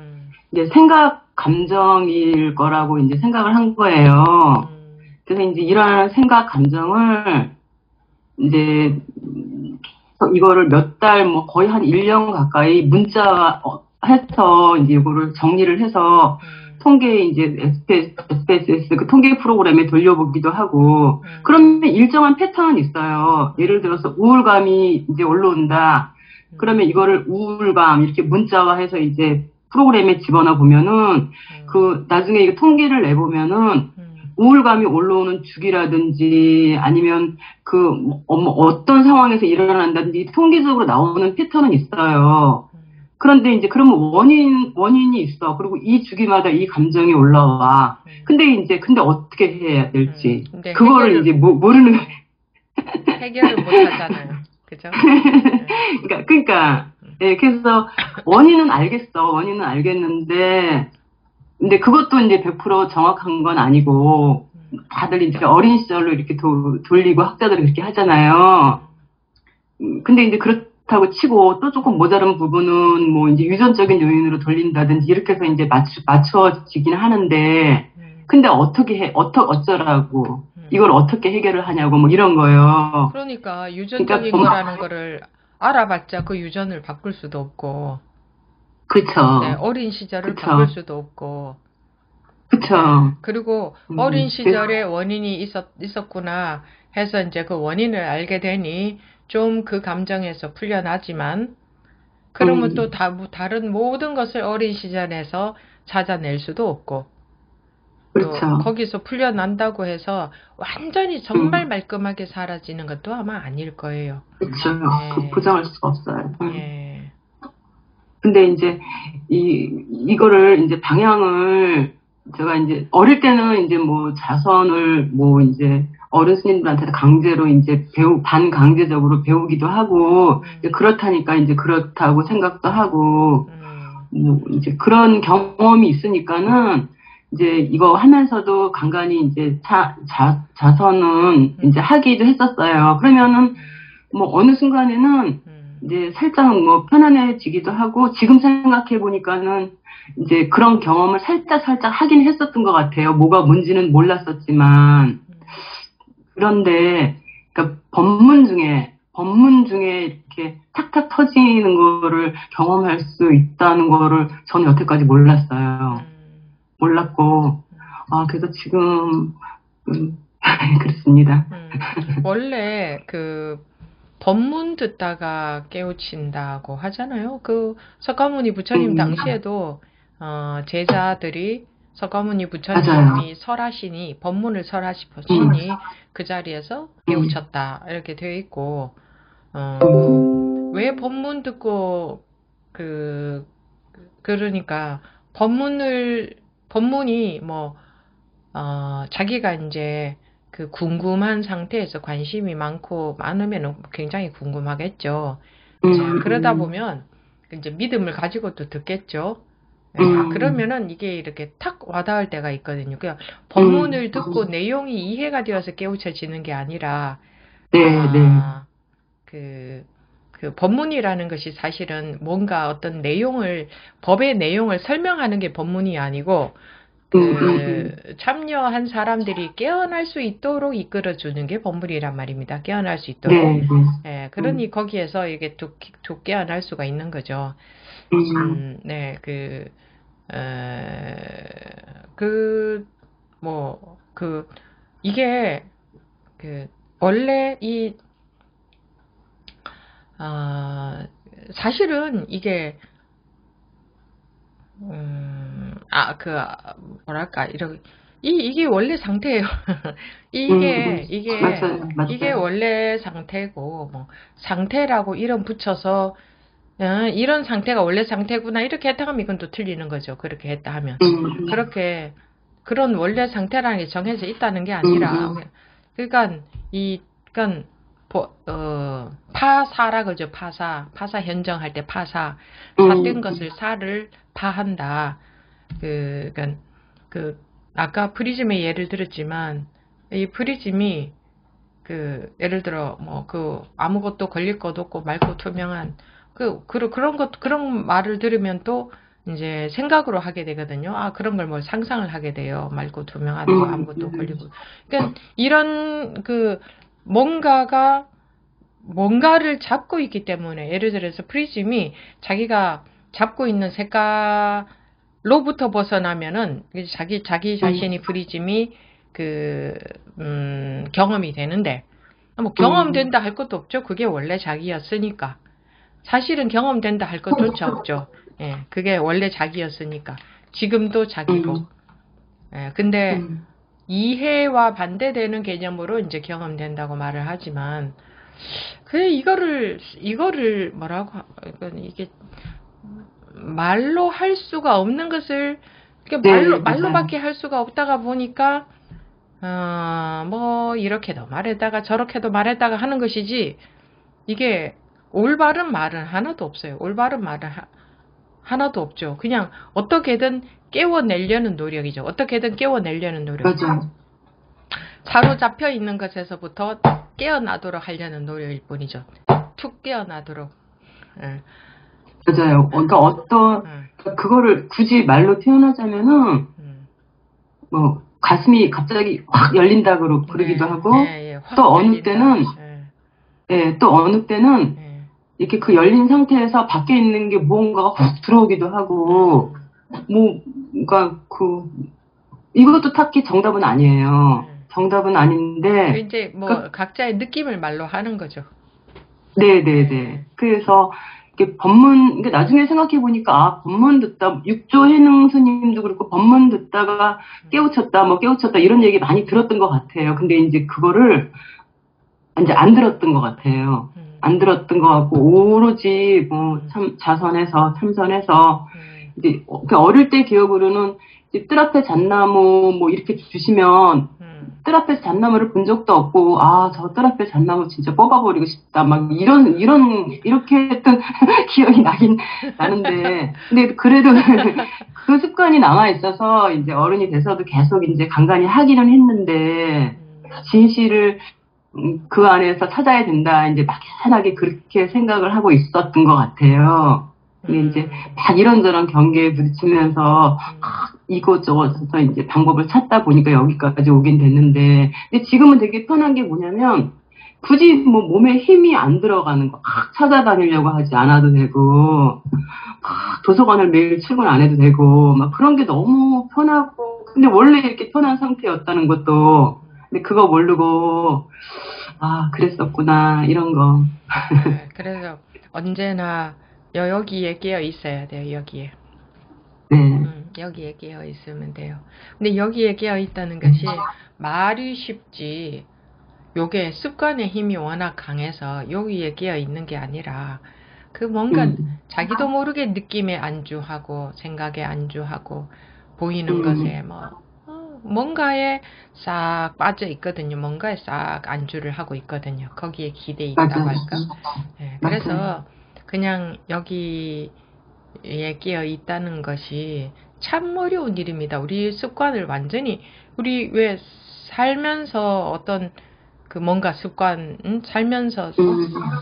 이제 생각 감정일 거라고 이제 생각을 한 거예요. 그래서 이제 이런 생각 감정을 이제 이거를 몇 달 뭐 거의 한 1년 가까이 문자 해서 이제 이거를 정리를 해서 통계 이제 SPSS 그 통계 프로그램에 돌려보기도 하고 그러면 일정한 패턴은 있어요. 예를 들어서 우울감이 이제 올라온다. 그러면 이거를 우울감 이렇게 문자화해서 이제 프로그램에 집어넣어 보면은 나중에 이거 통계를 내보면은 우울감이 올라오는 주기라든지 아니면 어떤 상황에서 일어난다든지 통계적으로 나오는 패턴은 있어요. 그런데 이제 그러면 원인이 있어. 그리고 이 주기마다 이 감정이 올라와. 근데 어떻게 해야 될지. 그거를 이제 모르는. 해결을 못 하잖아요. 그죠? 그러니까, 예, 그래서 원인은 알겠는데, 근데 그것도 이제 100% 정확한 건 아니고, 다들 이제 어린 시절로 이렇게 돌리고 학자들이 그렇게 하잖아요. 근데 이제 그렇다고 치고 또 조금 모자란 부분은 뭐 이제 유전적인 요인으로 돌린다든지 이렇게 해서 이제 맞춰지긴 하는데, 근데 어쩌라고. 이걸 어떻게 해결을 하냐고 뭐 이런 거예요. 그러니까 유전적인 거라는 거를 알아봤자 그 유전을 바꿀 수도 없고. 그쵸. 네, 어린 시절을 바꿀 수도 없고. 그쵸. 네, 그리고 어린 시절에 원인이 있었구나 해서 이제 그 원인을 알게 되니 좀 그 감정에서 풀려나지만 그러면 또 다른 모든 것을 어린 시절에서 찾아낼 수도 없고. 그렇죠. 또 거기서 풀려난다고 해서 완전히 정말 말끔하게 사라지는 것도 아마 아닐 거예요. 그렇죠. 네. 보장할 수가 없어요. 예. 근데 이제 이거를 이제 방향을 제가 이제 어릴 때는 이제 뭐 자선을 뭐 이제 어른 스님들한테 강제로 이제 반강제적으로 배우기도 하고 그렇다니까 이제 그렇다고 생각도 하고 뭐 이제 그런 경험이 있으니까는 이제 이거 하면서도 간간히 이제 자선은 이제 하기도 했었어요. 그러면은 뭐 어느 순간에는 이제 살짝 뭐 편안해지기도 하고 지금 생각해 보니까는 이제 그런 경험을 살짝 하긴 했었던 것 같아요. 뭐가 뭔지는 몰랐었지만 그런데 그러니까 법문 중에 이렇게 탁탁 터지는 거를 경험할 수 있다는 거를 저는 여태까지 몰랐어요. 몰랐고, 그래서 지금, 그렇습니다. 원래 법문 듣다가 깨우친다고 하잖아요. 석가모니 부처님 당시에도, 제자들이 석가모니 부처님이 설하시니, 법문을 설하시니 그 자리에서 깨우쳤다. 이렇게 되어 있고, 왜 법문 듣고, 그러니까, 법문이 자기가 이제 궁금한 상태에서 관심이 많으면 굉장히 궁금하겠죠. 그러다 보면 이제 믿음을 가지고 또 듣겠죠. 그러면은 이게 이렇게 탁 와닿을 때가 있거든요. 그냥 법문을 듣고 내용이 이해가 되어서 깨우쳐지는 게 아니라, 그 법문이라는 것이 사실은 뭔가 어떤 법의 내용을 설명하는 게 법문이 아니고, 참여한 사람들이 깨어날 수 있도록 이끌어주는 게 법문이란 말입니다. 깨어날 수 있도록. 네, 그러니 거기에서 이게 툭 깨어날 수가 있는 거죠. 네, 이게, 원래 사실은 이게, 뭐랄까, 이게 원래 상태예요. 맞아요. 이게 원래 상태고, 뭐, 상태라고 이름 붙여서, 이런 상태가 원래 상태구나, 이렇게 했다 하면 이건 또 틀리는 거죠. 그렇게 했다 하면. 그런 원래 상태라는 게 정해져 있다는 게 아니라, 그러니까 파사라 그러죠. 파사 현정할 때 파사. 삿된 것을 사를 파한다. 아까 프리즘의 예를 들었지만, 이 프리즘이, 예를 들어, 아무것도 걸릴 것도 없고 맑고 투명한, 그런 말을 들으면 또, 이제 생각으로 하게 되거든요. 그런 걸 상상을 하게 돼요. 맑고 투명하고 아무것도 걸리고. 그러니까 이런 뭔가를 잡고 있기 때문에, 예를 들어서 프리즘이 자기가 잡고 있는 색깔로부터 벗어나면은 자기 자신이 프리즘이 경험이 되는데, 경험된다 할 것도 없죠. 그게 원래 자기였으니까. 사실은 경험된다 할 것조차 없죠. 예, 그게 원래 자기였으니까. 지금도 자기고. 예, 근데 이해와 반대되는 개념으로 이제 경험된다고 말을 하지만, 이거를 뭐라고, 이게 말로 할 수가 없는 것을, 말로밖에 할 수가 없다가 보니까, 이렇게도 말했다가 저렇게도 말했다가 하는 것이지, 이게 올바른 말은 하나도 없어요. 올바른 말은 하나도 없죠. 그냥 어떻게든 깨워내려는 노력이죠. 어떻게든 깨워내려는 노력. 맞아. 사로잡혀 있는 것에서부터 깨어나도록 하려는 노력일 뿐이죠. 툭 깨어나도록. 맞아요. 그러니까 그거를 굳이 말로 표현하자면은, 가슴이 갑자기 확 열린다 그러기도 하고, 또 어느 때는, 또 어느 때는, 이렇게 그 열린 상태에서 밖에 있는 게 무언가가 훅 들어오기도 하고, 그러니까 이것도 딱히 정답은 아니에요. 정답은 아닌데. 이제 각자의 느낌을 말로 하는 거죠. 네네네. 그래서, 이게 그러니까 나중에 생각해보니까, 법문 듣다, 육조 해능 스님도 그렇고, 법문 듣다가 깨우쳤다, 이런 얘기 많이 들었던 것 같아요. 근데 이제 그거를, 이제 안 들었던 것 같아요. 안 들었던 것 같고, 오로지, 참선해서, 이제, 어릴 때 기억으로는, 이제 뜰 앞에 잣나무, 이렇게 주시면, 뜰 앞에 잣나무를 본 적도 없고, 저 뜰 앞에 잣나무 진짜 뽑아버리고 싶다, 이렇게 했던 기억이 나는데, 근데 그래도 그 습관이 남아있어서, 이제 어른이 돼서도 계속 이제 간간히 하기는 했는데, 진실을, 그 안에서 찾아야 된다. 이제 막연하게 그렇게 생각을 하고 있었던 것 같아요. 근데 이제 막 이런저런 경계에 부딪히면서 이것저것 이제 방법을 찾다 보니까 여기까지 오긴 됐는데, 근데 지금은 되게 편한 게 뭐냐면, 굳이 몸에 힘이 안 들어가는 거 막 찾아다니려고 하지 않아도 되고, 도서관을 매일 출근 안 해도 되고, 막 그런 게 너무 편하고, 근데 원래 이렇게 편한 상태였다는 것도, 근데 그거 모르고, 그랬었구나, 이런 거. 네, 그래서 언제나 여기에 깨어 있어야 돼요, 여기에. 여기에 깨어 있으면 돼요. 근데 여기에 깨어 있다는 것이 말이 쉽지, 요게 습관의 힘이 워낙 강해서 여기에 깨어 있는 게 아니라, 뭔가 자기도 모르게 느낌에 안주하고, 생각에 안주하고, 보이는 것에 뭔가에 싹 빠져 있거든요. 뭔가에 싹 안주를 하고 있거든요. 거기에 기대에 있다고 할까? 네, 그래서 그냥 여기에 깨어 있다는 것이 참 어려운 일입니다. 우리 습관을 완전히, 우리 왜 살면서 어떤 뭔가 습관, 살면서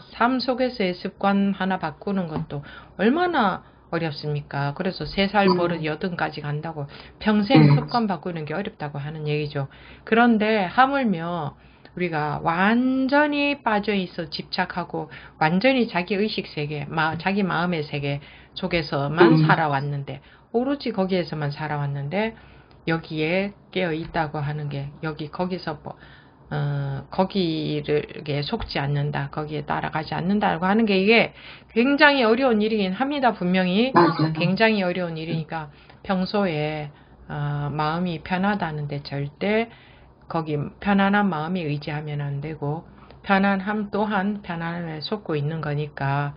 삶 속에서의 습관 하나 바꾸는 것도 얼마나 어렵습니까? 그래서 3살 버릇 8까지 간다고 평생 습관 바꾸는 게 어렵다고 하는 얘기죠. 그런데 하물며 우리가 완전히 빠져있어 집착하고 완전히 자기 의식 세계, 자기 마음의 세계 속에서만 살아왔는데, 오로지 거기에서만 살아왔는데 여기에 깨어있다고 하는 게, 거기서 거기에 속지 않는다, 거기에 따라가지 않는다고 하는 게, 이게 굉장히 어려운 일이긴 합니다. 분명히 굉장히 어려운 일이니까 평소에 마음이 편하다는데 절대 거기 편안한 마음이 의지하면 안 되고, 편안함 또한 편안함에 속고 있는 거니까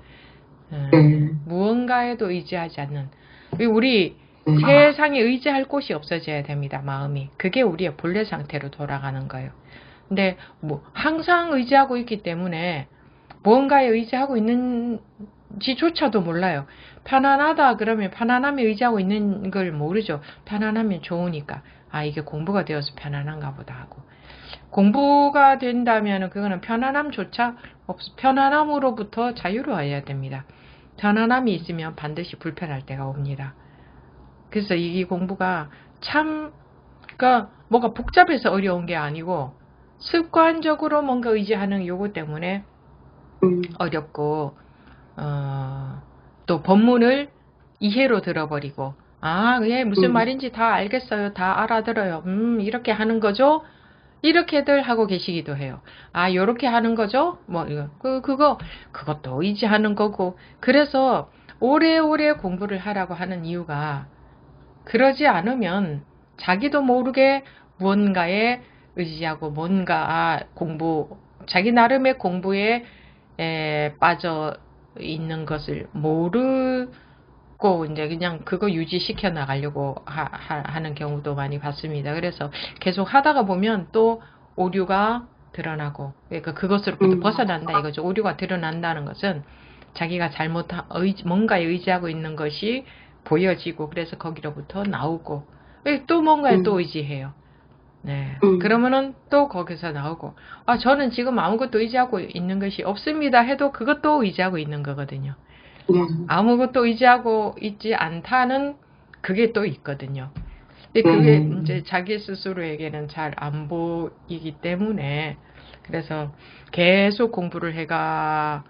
무언가에도 의지하지 않는, 우리 세상에 의지할 곳이 없어져야 됩니다. 마음이. 그게 우리의 본래 상태로 돌아가는 거예요. 근데 뭐 항상 의지하고 있기 때문에 무언가에 의지하고 있는지조차도 몰라요. 편안하다 그러면 편안함에 의지하고 있는 걸 모르죠. 편안하면 좋으니까 이게 공부가 되어서 편안한가 보다 하고, 공부가 된다면 그거는 편안함조차 편안함으로부터 자유로워야 됩니다. 편안함이 있으면 반드시 불편할 때가 옵니다. 그래서 이 공부가 참, 그러니까 뭐가 복잡해서 어려운 게 아니고 습관적으로 뭔가 의지하는 요거 때문에 어렵고, 또 본문을 이해로 들어버리고, 예, 무슨 말인지 다 알겠어요, 다 알아들어요, 이렇게 하는 거죠, 이렇게들 하고 계시기도 해요. 요렇게 하는 거죠, 뭐 이거 그것도 의지하는 거고. 그래서 오래오래 공부를 하라고 하는 이유가, 그러지 않으면 자기도 모르게 무언가에 의지하고 뭔가 자기 나름의 공부에 빠져 있는 것을 모르고 이제 그냥 그거 유지시켜 나가려고 하는 경우도 많이 봤습니다. 그래서 계속 하다가 보면 또 오류가 드러나고, 그러니까 그것으로부터 벗어난다 이거죠. 오류가 드러난다는 것은 자기가 뭔가에 의지하고 있는 것이 보여지고, 그래서 거기로부터 나오고, 또 뭔가에 또 의지해요. 네. 그러면은 또 거기서 나오고, 저는 지금 아무것도 의지하고 있는 것이 없습니다 해도 그것도 의지하고 있는 거거든요. 아무것도 의지하고 있지 않다는 그게 또 있거든요. 근데 그게 이제 자기 스스로에게는 잘 안 보이기 때문에, 그래서 계속 공부를 해가는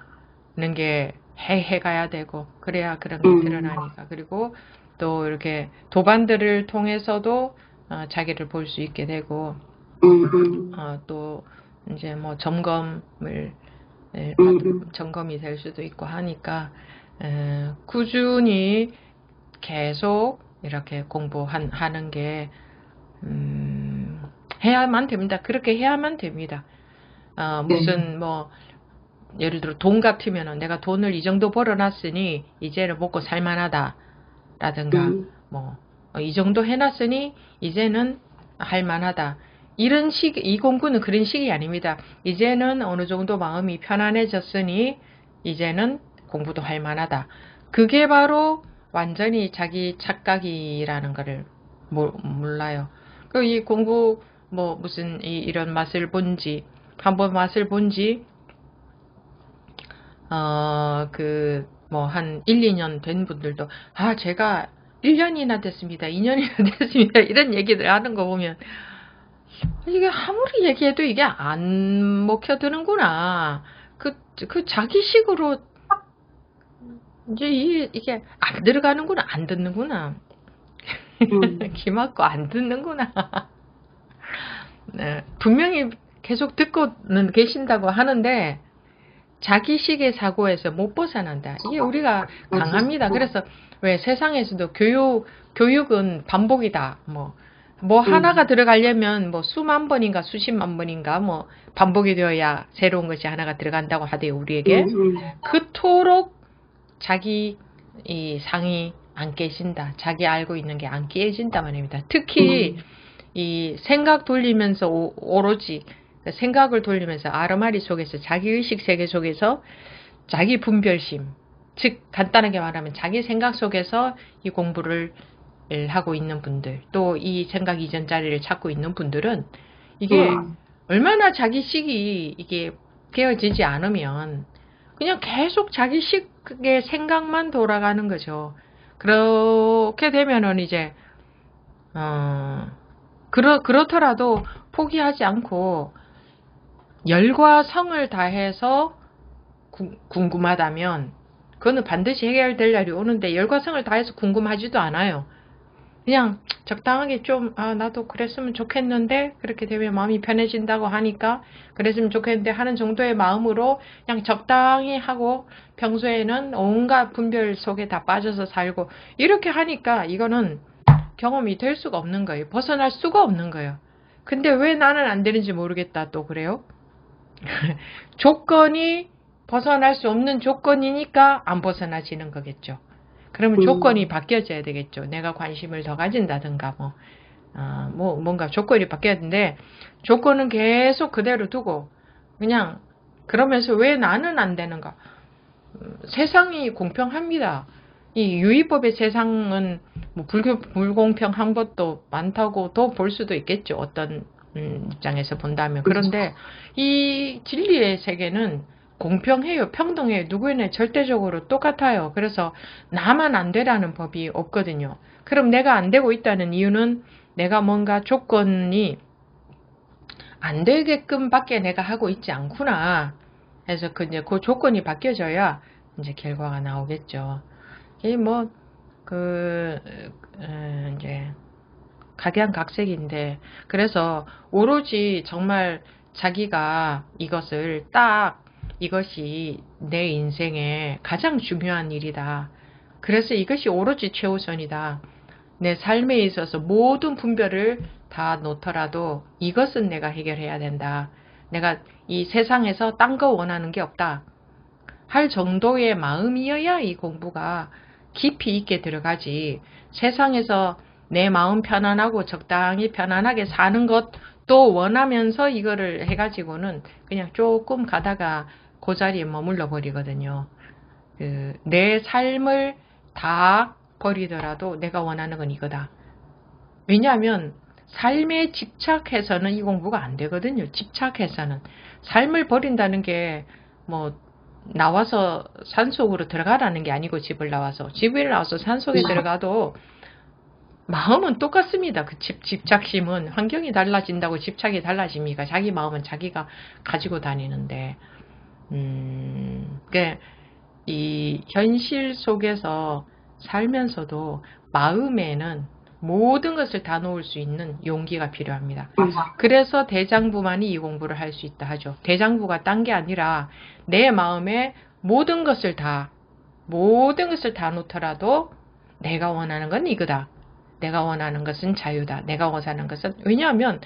게 해가야 되고, 그래야 그런 게 드러나니까. 그리고 또 이렇게 도반들을 통해서도 자기를 볼 수 있게 되고, 또 이제 뭐 점검이 될 수도 있고 하니까, 꾸준히 계속 이렇게 공부하는 게 해야만 됩니다. 그렇게 해야만 됩니다. 무슨 뭐 예를 들어 돈 같으면은 내가 돈을 이 정도 벌어놨으니 이제는 먹고 살만하다 라든가, 뭐 이 정도 해놨으니 이제는 할만하다, 이런 이 공부는 그런 식이 아닙니다. 이제는 어느 정도 마음이 편안해졌으니 이제는 공부도 할만하다. 그게 바로 완전히 자기 착각이라는 거를 몰라요. 이 공부 뭐 무슨 이런 맛을 본지, 한번 맛을 본지 뭐 한 1, 2년 된 분들도 제가 1년이나 됐습니다, 2년이나 됐습니다, 이런 얘기들 하는 거 보면 이게 아무리 얘기해도 이게 안 먹혀드는구나. 그 자기식으로 이제 이게 안 들어가는구나, 안 듣는구나. 귀 막고 안 듣는구나. 네, 분명히 계속 듣고는 계신다고 하는데 자기식의 사고에서 못 벗어난다. 이게 우리가 강합니다. 그래서 왜 세상에서도 교육은 반복이다. 뭐 하나가 들어가려면 뭐 수만 번인가 수십만 번인가 뭐 반복이 되어야 새로운 것이 하나가 들어간다고 하대요, 우리에게. 그토록 자기 이 상이 안 깨진다. 자기 알고 있는 게 안 깨진다 말입니다. 특히 이 생각 돌리면서 오로지 생각을 돌리면서 아르마리 속에서 자기의식 세계 속에서 자기 분별심, 즉 간단하게 말하면 자기 생각 속에서 이 공부를 하고 있는 분들, 또 이 생각 이전 자리를 찾고 있는 분들은 이게 얼마나 자기식이 이게 깨어지지 않으면 그냥 계속 자기식의 생각만 돌아가는 거죠. 그렇게 되면은 이제 그렇더라도 포기하지 않고 열과 성을 다해서 궁금하다면 그거는 반드시 해결될 날이 오는데 열과 성을 다해서 궁금하지도 않아요. 그냥 적당하게 좀 나도 그랬으면 좋겠는데 그렇게 되면 마음이 편해진다고 하니까 그랬으면 좋겠는데 하는 정도의 마음으로 그냥 적당히 하고 평소에는 온갖 분별 속에 다 빠져서 살고 이렇게 하니까 이거는 경험이 될 수가 없는 거예요. 벗어날 수가 없는 거예요. 근데 왜 나는 안 되는지 모르겠다 또 그래요? 조건이 벗어날 수 없는 조건이니까 안 벗어나지는 거겠죠. 그러면 조건이 바뀌어져야 되겠죠. 내가 관심을 더 가진다든가 뭔가 조건이 바뀌어야 되는데 조건은 계속 그대로 두고 그냥 그러면서 왜 나는 안 되는가? 세상이 공평합니다. 이 유의법의 세상은 뭐 불공평한 것도 많다고 더 볼 수도 있겠죠. 어떤 입장에서 본다면. 그런데 이 진리의 세계는 공평해요. 평등해요. 누구에나 절대적으로 똑같아요. 그래서 나만 안 되라는 법이 없거든요. 그럼 내가 안 되고 있다는 이유는 내가 뭔가 조건이 안 되게끔 밖에 내가 하고 있지 않구나. 그래서 이제 그 조건이 바뀌어져야 이제 결과가 나오겠죠. 이 이제 각양각색인데 그래서 오로지 정말 자기가 이것이 내 인생에 가장 중요한 일이다. 그래서 이것이 오로지 최우선이다. 내 삶에 있어서 모든 분별을 다 놓더라도 이것은 내가 해결해야 된다. 내가 이 세상에서 딴 거 원하는 게 없다. 할 정도의 마음이어야 이 공부가 깊이 있게 들어가지. 세상에서 내 마음 편안하고 적당히 편안하게 사는 것도 원하면서 이거를 해가지고는 그냥 조금 가다가 그 자리에 머물러 버리거든요. 내 삶을 다 버리더라도 내가 원하는 건 이거다. 왜냐하면 삶에 집착해서는 이 공부가 안 되거든요. 집착해서는. 삶을 버린다는 게 나와서 산속으로 들어가라는 게 아니고 집을 나와서 산속에 들어가도 마음은 똑같습니다. 그 집착심은 환경이 달라진다고 집착이 달라집니까? 자기 마음은 자기가 가지고 다니는데 이 현실 속에서 살면서도 마음에는 모든 것을 다 놓을 수 있는 용기가 필요합니다. 그래서 대장부만이 이 공부를 할 수 있다 하죠. 대장부가 딴 게 아니라 내 마음에 모든 것을 다 놓더라도 내가 원하는 건 이거다. 내가 원하는 것은 자유다. 내가 원하는 것은 왜냐하면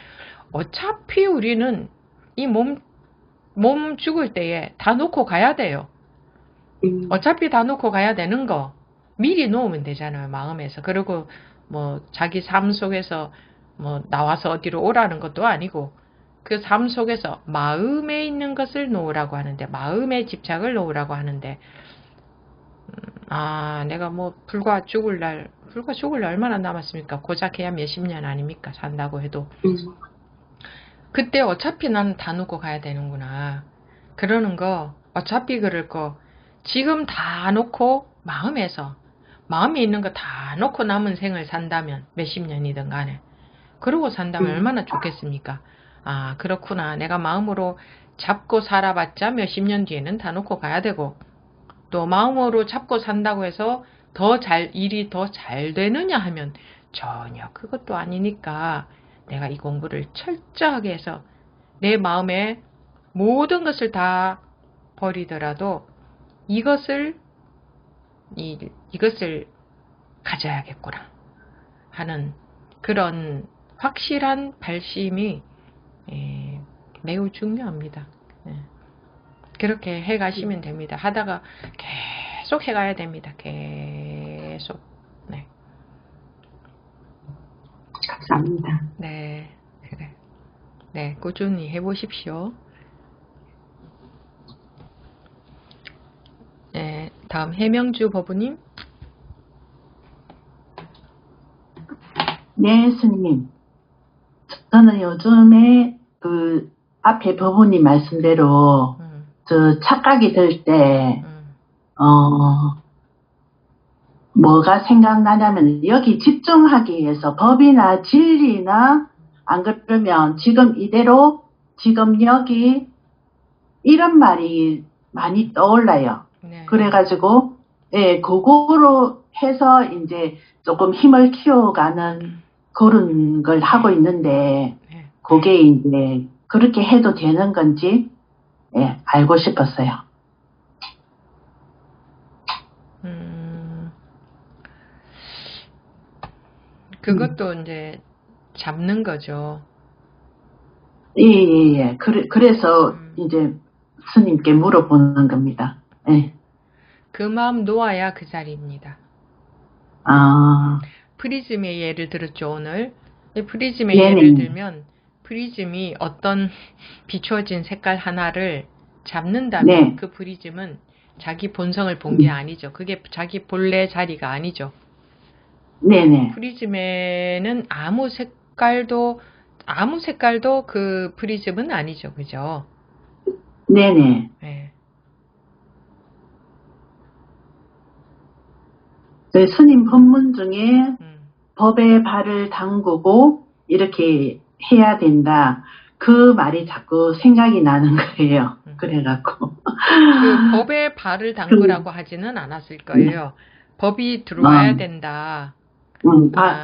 어차피 우리는 이 몸 죽을 때에 다 놓고 가야 돼요. 어차피 다 놓고 가야 되는 거 미리 놓으면 되잖아요. 마음에서. 그리고 자기 삶 속에서 나와서 어디로 오라는 것도 아니고 그 삶 속에서 마음에 있는 것을 놓으라고 하는데 마음의 집착을 놓으라고 하는데 내가 불과 죽을 날 얼마나 남았습니까? 고작 해야 몇십 년 아닙니까? 산다고 해도 그때 어차피 나는 다 놓고 가야 되는구나. 그러는 거 어차피 그럴 거 지금 다 놓고 마음에 있는 거 다 놓고 남은 생을 산다면 몇십 년이든 간에 그러고 산다면 얼마나 좋겠습니까? 그렇구나. 내가 마음으로 잡고 살아봤자 몇십 년 뒤에는 다 놓고 가야 되고 또 마음으로 잡고 산다고 해서 일이 더 잘 되느냐 하면 전혀 그것도 아니니까 내가 이 공부를 철저하게 해서 내 마음에 모든 것을 다 버리더라도 이것을 가져야겠구나 하는 그런 확실한 발심이 매우 중요합니다. 그렇게 해가시면 됩니다. 하다가 계속 해가야 됩니다. 계속. 네. 감사합니다. 네, 그래. 네, 꾸준히 해보십시오. 네, 다음 해명주 법우님. 네, 스님. 저는 요즘에 앞에 법우님 말씀대로 착각이 들 때, 뭐가 생각나냐면 여기 집중하기 위해서 법이나 진리나 안 그러면 지금 이대로 지금 여기 이런 말이 많이 떠올라요. 네. 그래가지고 예, 그거로 해서 이제 조금 힘을 키워가는 그런 걸 하고 있는데 네. 그게 이제 그렇게 해도 되는 건지 예, 알고 싶었어요. 그것도 이제 잡는 거죠. 예. 그래서 이제 스님께 물어보는 겁니다. 예. 그 마음 놓아야 그 자리입니다. 아. 프리즘의 예를 들었죠, 오늘. 프리즘의 네네. 예를 들면, 프리즘이 어떤 비추어진 색깔 하나를 잡는다면 네. 그 프리즘은 자기 본성을 본 게 아니죠. 그게 자기 본래 자리가 아니죠. 네네. 프리즘에는 아무 색깔도 그 프리즘은 아니죠. 그죠? 네네. 네. 네, 스님 법문 중에 법에 발을 담그고 이렇게 해야 된다. 그 말이 자꾸 생각이 나는 거예요. 그래갖고. 그 법에 발을 담그라고 하지는 않았을 거예요. 법이 들어와야 된다.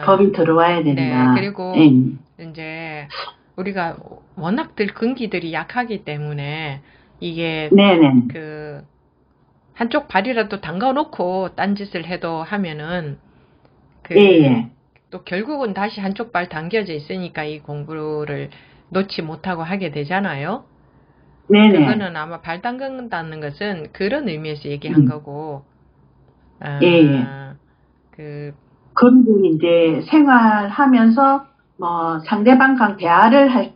법이 들어와야 된다. 네, 그리고 이제 우리가 워낙들 근기들이 약하기 때문에 이게 네네. 그 한쪽 발이라도 담가 놓고 딴짓을 해도 하면은 또 결국은 다시 한쪽 발 당겨져 있으니까 이 공부를 놓지 못하고 하게 되잖아요. 네네. 그거는 아마 발 담근다는 것은 그런 의미에서 얘기한 거고, 그리고 이제 생활하면서 뭐 상대방과 대화를 할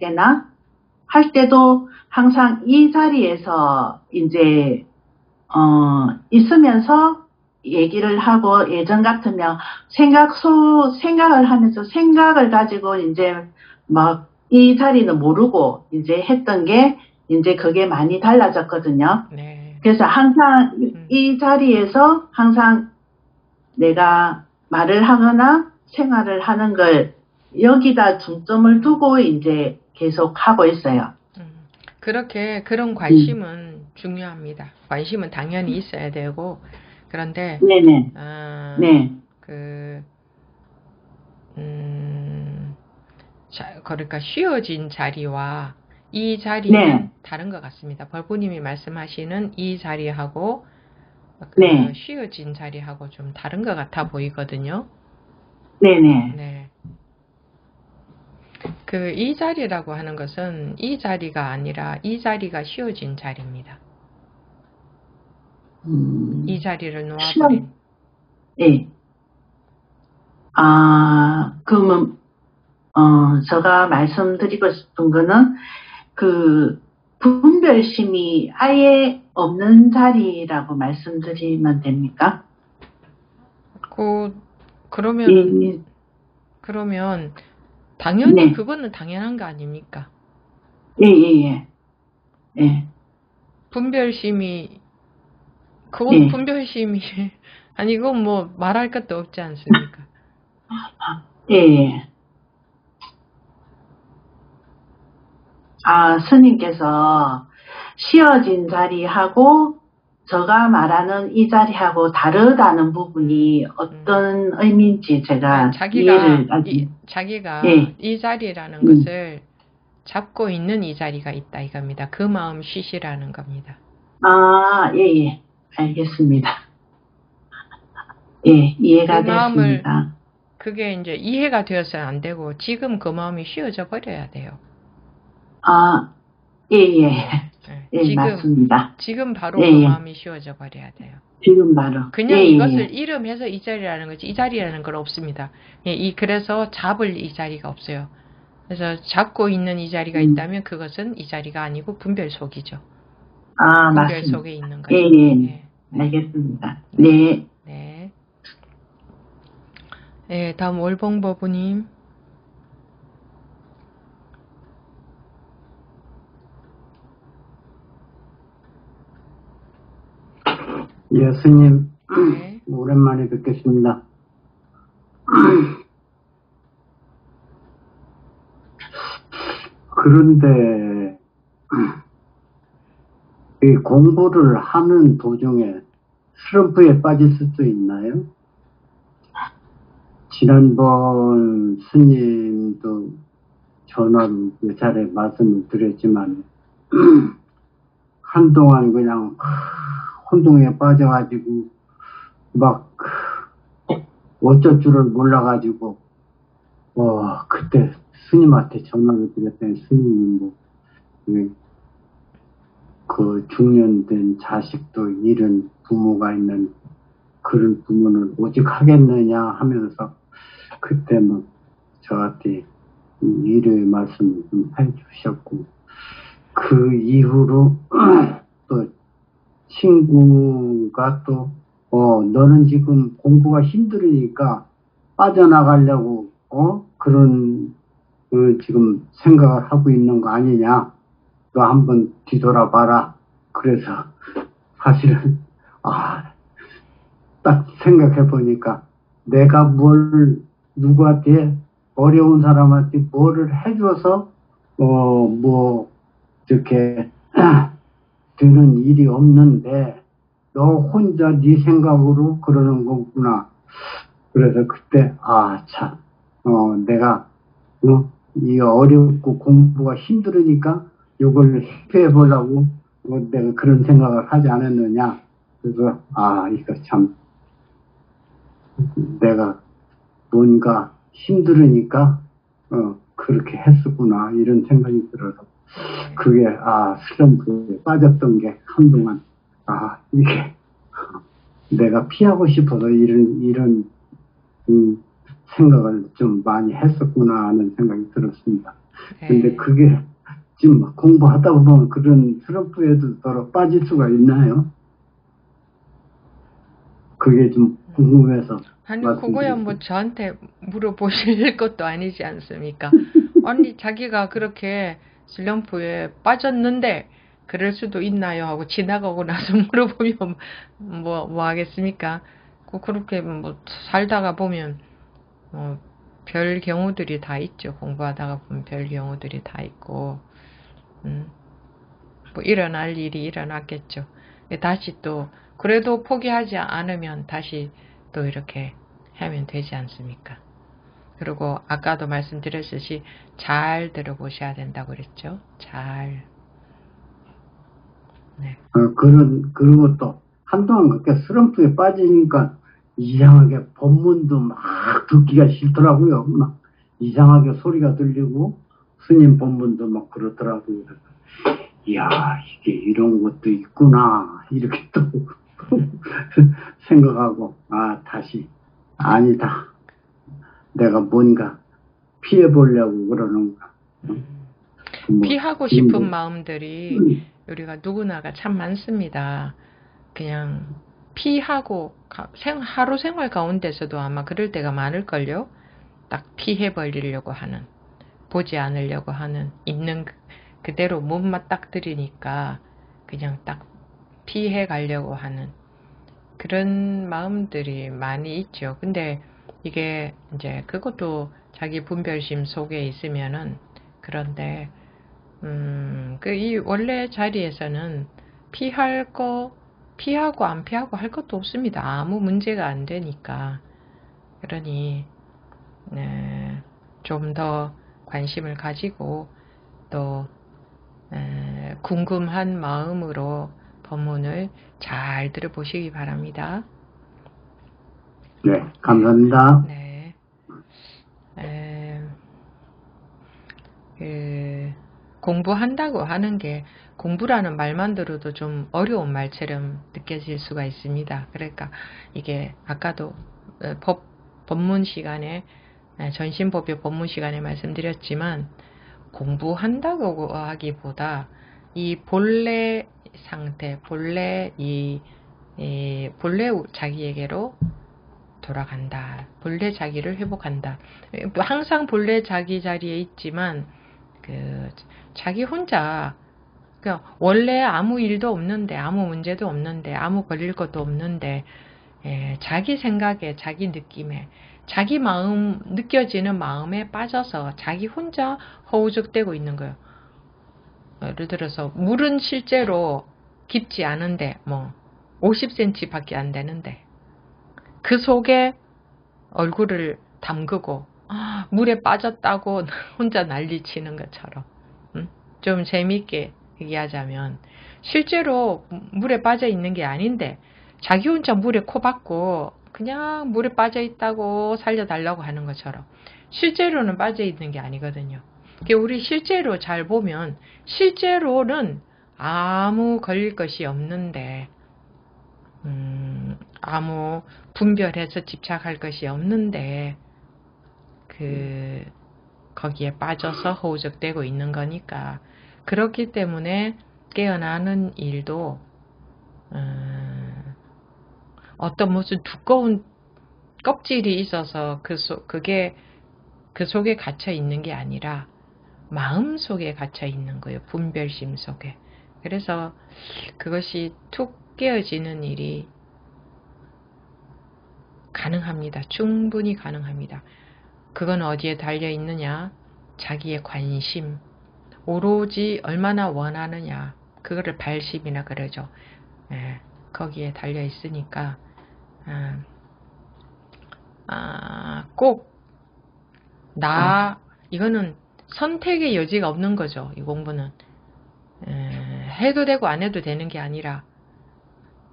때도 항상 이 자리에서 이제 있으면서 얘기를 하고 예전 같으면 생각을 하면서 생각을 가지고 이제 막 이 자리는 모르고 이제 했던 게 이제 그게 많이 달라졌거든요. 네. 그래서 항상 이 자리에서 항상 내가 말을 하거나 생활을 하는 걸 여기다 중점을 두고 이제 계속 하고 있어요. 그렇게 그런 관심은 중요합니다. 관심은 당연히 있어야 되고 그런데 네네. 네. 그러니까 쉬어진 자리와 이 자리는 네. 다른 것 같습니다. 벌부님이 말씀하시는 이 자리하고 네. 쉬어진 자리하고 좀 다른 것 같아 보이거든요. 네네. 네. 이 자리라고 하는 것은 이 자리가 아니라 이 자리가 쉬어진 자리입니다. 이 자리를 놓아버린. 네. 그러면 제가 말씀드리고 싶은 거는 분별심이 아예 없는 자리라고 말씀드리면 됩니까? 그러면 당연히 네. 그거는 당연한 거 아닙니까? 예. 분별심이 네. 분별심이 아니 이건 뭐 말할 것도 없지 않습니까? 예. 스님께서 쉬어진 자리하고 제가 말하는 이 자리하고 다르다는 부분이 어떤 의미인지 제가 자기가 이 자리라는 것을 잡고 있는 이 자리가 있다 이겁니다. 그 마음 쉬시라는 겁니다. 예. 알겠습니다. 예, 이해가 됐습니다. 그게 이제 이해가 되어서는 안 되고 지금 그 마음이 쉬어져 버려야 돼요. 예, 맞습니다. 지금 바로 그 마음이 쉬어져 버려야 돼요. 지금 바로. 그냥 이것을 이름해서 이 자리라는 거지 이 자리라는 건 없습니다. 그래서 잡을 이 자리가 없어요. 그래서 잡고 있는 이 자리가 있다면 그것은 이 자리가 아니고 분별 속이죠. 분별 맞습니다. 속에 있는 거죠. 예. 알겠습니다. 네. 네, 다음 월봉버부님. 예, 스님. 네. 오랜만에 뵙겠습니다. 그런데 이 공부를 하는 도중에 슬럼프에 빠질 수도 있나요? 지난번 스님도 전화로 잘에 말씀을 드렸지만 한동안 그냥 혼동에 빠져가지고 막 어쩔 줄을 몰라가지고 그때 스님한테 전화를 드렸더니 스님이 뭐 그 중년된 자식도 잃은 부모가 있는 그런 부모는 오직 하겠느냐 하면서 그때 뭐 저한테 위로의 말씀을 좀 해주셨고 그 이후로 또 친구가 또 너는 지금 공부가 힘들으니까 빠져나가려고 그런 지금 생각을 하고 있는 거 아니냐 너 한번 뒤돌아봐라. 그래서 사실은 딱 생각해 보니까 내가 누구한테 어려운 사람한테 뭐를 해줘서 뭐 이렇게 되는 일이 없는데 너 혼자 네 생각으로 그러는 거구나. 그래서 그때 참 내가 이 어렵고 공부가 힘들으니까 이걸 해결해 보려고 내가 그런 생각을 하지 않았느냐. 그래서 이거 참 내가 뭔가 힘들으니까 그렇게 했었구나 이런 생각이 들어서 그게 슬럼프에 빠졌던 게 한동안 이게 내가 피하고 싶어서 이런 생각을 좀 많이 했었구나 하는 생각이 들었습니다. 근데 그게 지금 공부하다 보면 그런 슬럼프에도 더러 빠질 수가 있나요? 그게 좀 궁금해서. 아니, 그거야 뭐 저한테 물어보실 것도 아니지 않습니까? 아니, 자기가 그렇게 슬럼프에 빠졌는데, 그럴 수도 있나요? 하고 지나가고 나서 물어보면 뭐 하겠습니까? 그렇게 뭐 살다가 보면, 별 경우들이 다 있죠. 공부하다가 보면 별 경우들이 다 있고, 뭐 일어날 일이 일어났겠죠. 다시 또, 그래도 포기하지 않으면 다시 또 이렇게 하면 되지 않습니까? 그리고 아까도 말씀드렸듯이 잘 들어보셔야 된다고 그랬죠. 잘. 네. 그리고 또 한동안 그렇게 슬럼프에 빠지니까 이상하게 법문도 막 듣기가 싫더라고요. 막 이상하게 소리가 들리고 스님 법문도 막 그렇더라고요. 이야, 이게 이런 것도 있구나. 이렇게 또 생각하고 다시 아니다. 내가 뭔가 피해보려고 그러는가. 피하고 싶은 마음들이 우리가 누구나가 참 많습니다. 그냥 피하고 하루 생활 가운데서도 아마 그럴 때가 많을걸요. 딱 피해버리려고 하는, 보지 않으려고 하는, 있는 그대로 몸만 딱 들이니까 그냥 딱 피해 가려고 하는 그런 마음들이 많이 있죠. 근데 이게 이제 그것도 자기 분별심 속에 있으면은 그런데 이 원래 자리에서는 피할 거 피하고 안 피하고 할 것도 없습니다. 아무 문제가 안 되니까. 그러니 좀 더 관심을 가지고 또 궁금한 마음으로 법문을 잘 들어보시기 바랍니다. 네, 감사합니다. 네. 공부한다고 하는 게 공부라는 말만 들어도 좀 어려운 말처럼 느껴질 수가 있습니다. 그러니까 이게 아까도 법문 시간에 전신법의 법문 시간에 말씀드렸지만 공부한다고 하기보다 이 본래 상태, 본래 본래 자기에게로 돌아간다. 본래 자기를 회복한다. 항상 본래 자기 자리에 있지만 자기 혼자 원래 아무 일도 없는데 아무 문제도 없는데 아무 걸릴 것도 없는데 자기 생각에, 자기 느낌에, 자기 마음, 느껴지는 마음에 빠져서 자기 혼자 허우적대고 있는 거예요. 예를 들어서 물은 실제로 깊지 않은데 뭐 50cm 밖에 안 되는데 그 속에 얼굴을 담그고 물에 빠졌다고 혼자 난리치는 것처럼 좀 재미있게 얘기하자면 실제로 물에 빠져 있는 게 아닌데 자기 혼자 물에 코 박고 그냥 물에 빠져 있다고 살려달라고 하는 것처럼 실제로는 빠져 있는 게 아니거든요. 우리 실제로 잘 보면 실제로는 아무 걸릴 것이 없는데 아무 분별해서 집착할 것이 없는데 거기에 빠져서 허우적대고 있는 거니까 그렇기 때문에 깨어나는 일도 어떤 무슨 두꺼운 껍질이 있어서 그게 그 속에 갇혀 있는 게 아니라 마음 속에 갇혀 있는 거예요. 분별심 속에. 그래서 그것이 툭 깨어지는 일이 가능합니다. 충분히 가능합니다. 그건 어디에 달려 있느냐? 자기의 관심. 오로지 얼마나 원하느냐. 그거를 발심이라 그러죠. 거기에 달려 있으니까 꼭 이거는 선택의 여지가 없는 거죠. 이 공부는 해도 되고 안 해도 되는 게 아니라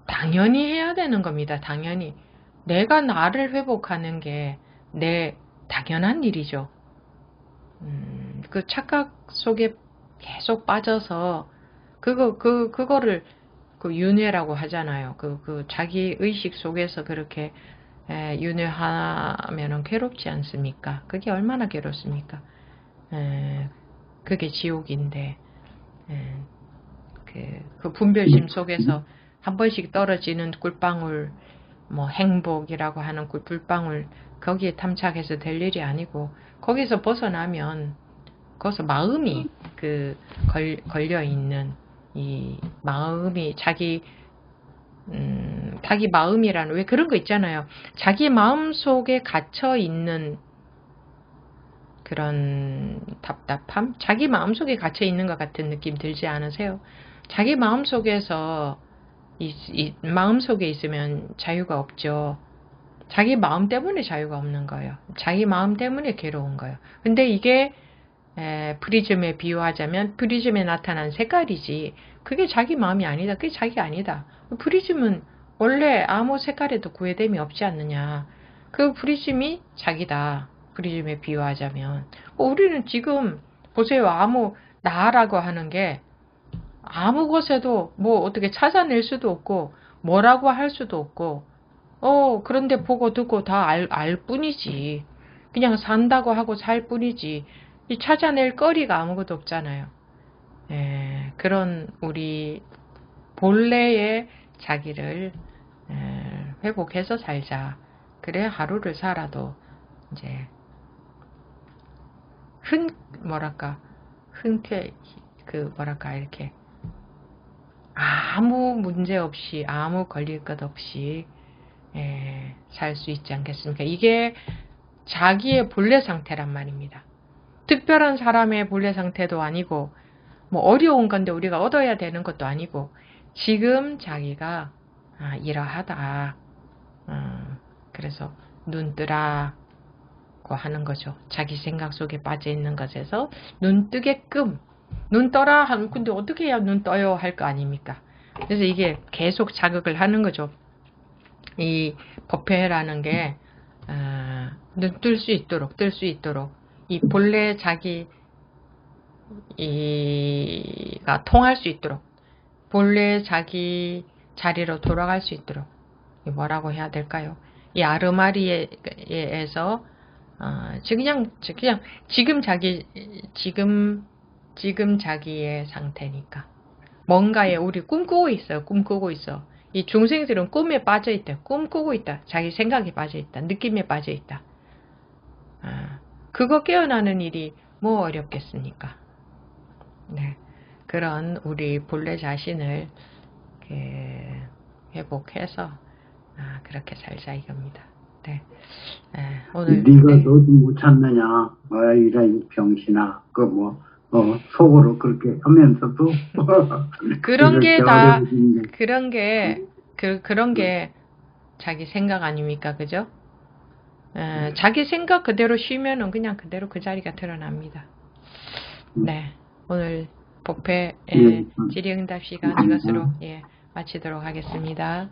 당연히 해야 되는 겁니다. 당연히 내가 나를 회복하는 게 내 당연한 일이죠. 그 착각 속에 계속 빠져서 그거를 윤회라고 하잖아요. 자기 의식 속에서 그렇게 윤회하면은 괴롭지 않습니까? 그게 얼마나 괴롭습니까? 그게 지옥인데 그 분별심 속에서 한 번씩 떨어지는 꿀방울 뭐 행복이라고 하는 꿀방울 거기에 탐착해서 될 일이 아니고 거기서 벗어나면 거기서 마음이 걸려있는 이 마음이 자기 마음이라는 왜 그런 거 있잖아요. 자기 마음 속에 갇혀 있는 그런 답답함? 자기 마음 속에 갇혀 있는 것 같은 느낌 들지 않으세요? 자기 마음 속에서 마음 속에 있으면 자유가 없죠. 자기 마음 때문에 자유가 없는 거예요. 자기 마음 때문에 괴로운 거예요. 근데 이게 프리즘에 비유하자면 프리즘에 나타난 색깔이지 그게 자기 마음이 아니다. 그게 자기 아니다. 프리즘은 원래 아무 색깔에도 구애됨이 없지 않느냐. 그 프리즘이 자기다. 프리즘에 비유하자면 우리는 지금 보세요. 나라고 하는 게 아무 곳에도 뭐 어떻게 찾아낼 수도 없고 뭐라고 할 수도 없고 그런데 보고 듣고 다 알 뿐이지. 그냥 산다고 하고 살 뿐이지. 찾아낼 거리가 아무것도 없잖아요. 그런 우리 본래의 자기를 회복해서 살자. 그래 하루를 살아도 이제 이렇게 아무 문제 없이 아무 걸릴 것 없이 살 수 있지 않겠습니까? 이게 자기의 본래 상태란 말입니다. 특별한 사람의 본래 상태도 아니고 뭐 어려운 건데 우리가 얻어야 되는 것도 아니고 지금 자기가 이러하다. 그래서 눈 뜨라고 하는 거죠. 자기 생각 속에 빠져 있는 것에서 눈 뜨게끔 눈 떠라 하면 근데 어떻게 해야 눈 떠요 할 거 아닙니까? 그래서 이게 계속 자극을 하는 거죠. 이 법회라는 게 눈 뜰 수 있도록 이 본래 자기가 통할 수 있도록 본래 자기 자리로 돌아갈 수 있도록 뭐라고 해야 될까요? 이 아르마리에서 그냥 지금 자기의 상태니까 뭔가에 우리 꿈꾸고 있어. 이 중생들은 꿈에 빠져 있다. 꿈꾸고 있다. 자기 생각에 빠져 있다. 느낌에 빠져 있다. 그거 깨어나는 일이 뭐 어렵겠습니까? 네, 그런 우리 본래 자신을 회복해서 그렇게 살자 이겁니다. 네. 오늘 네가 너도 못 찾느냐, 이라 이 병신아, 속으로 그렇게 하면서도 그런 게 다 그런 게 자기 생각 아닙니까, 그죠? 자기 생각 그대로 쉬면은 그냥 그대로 그 자리가 드러납니다. 네, 오늘 복회 질의응답 시간 이것으로 마치도록 하겠습니다.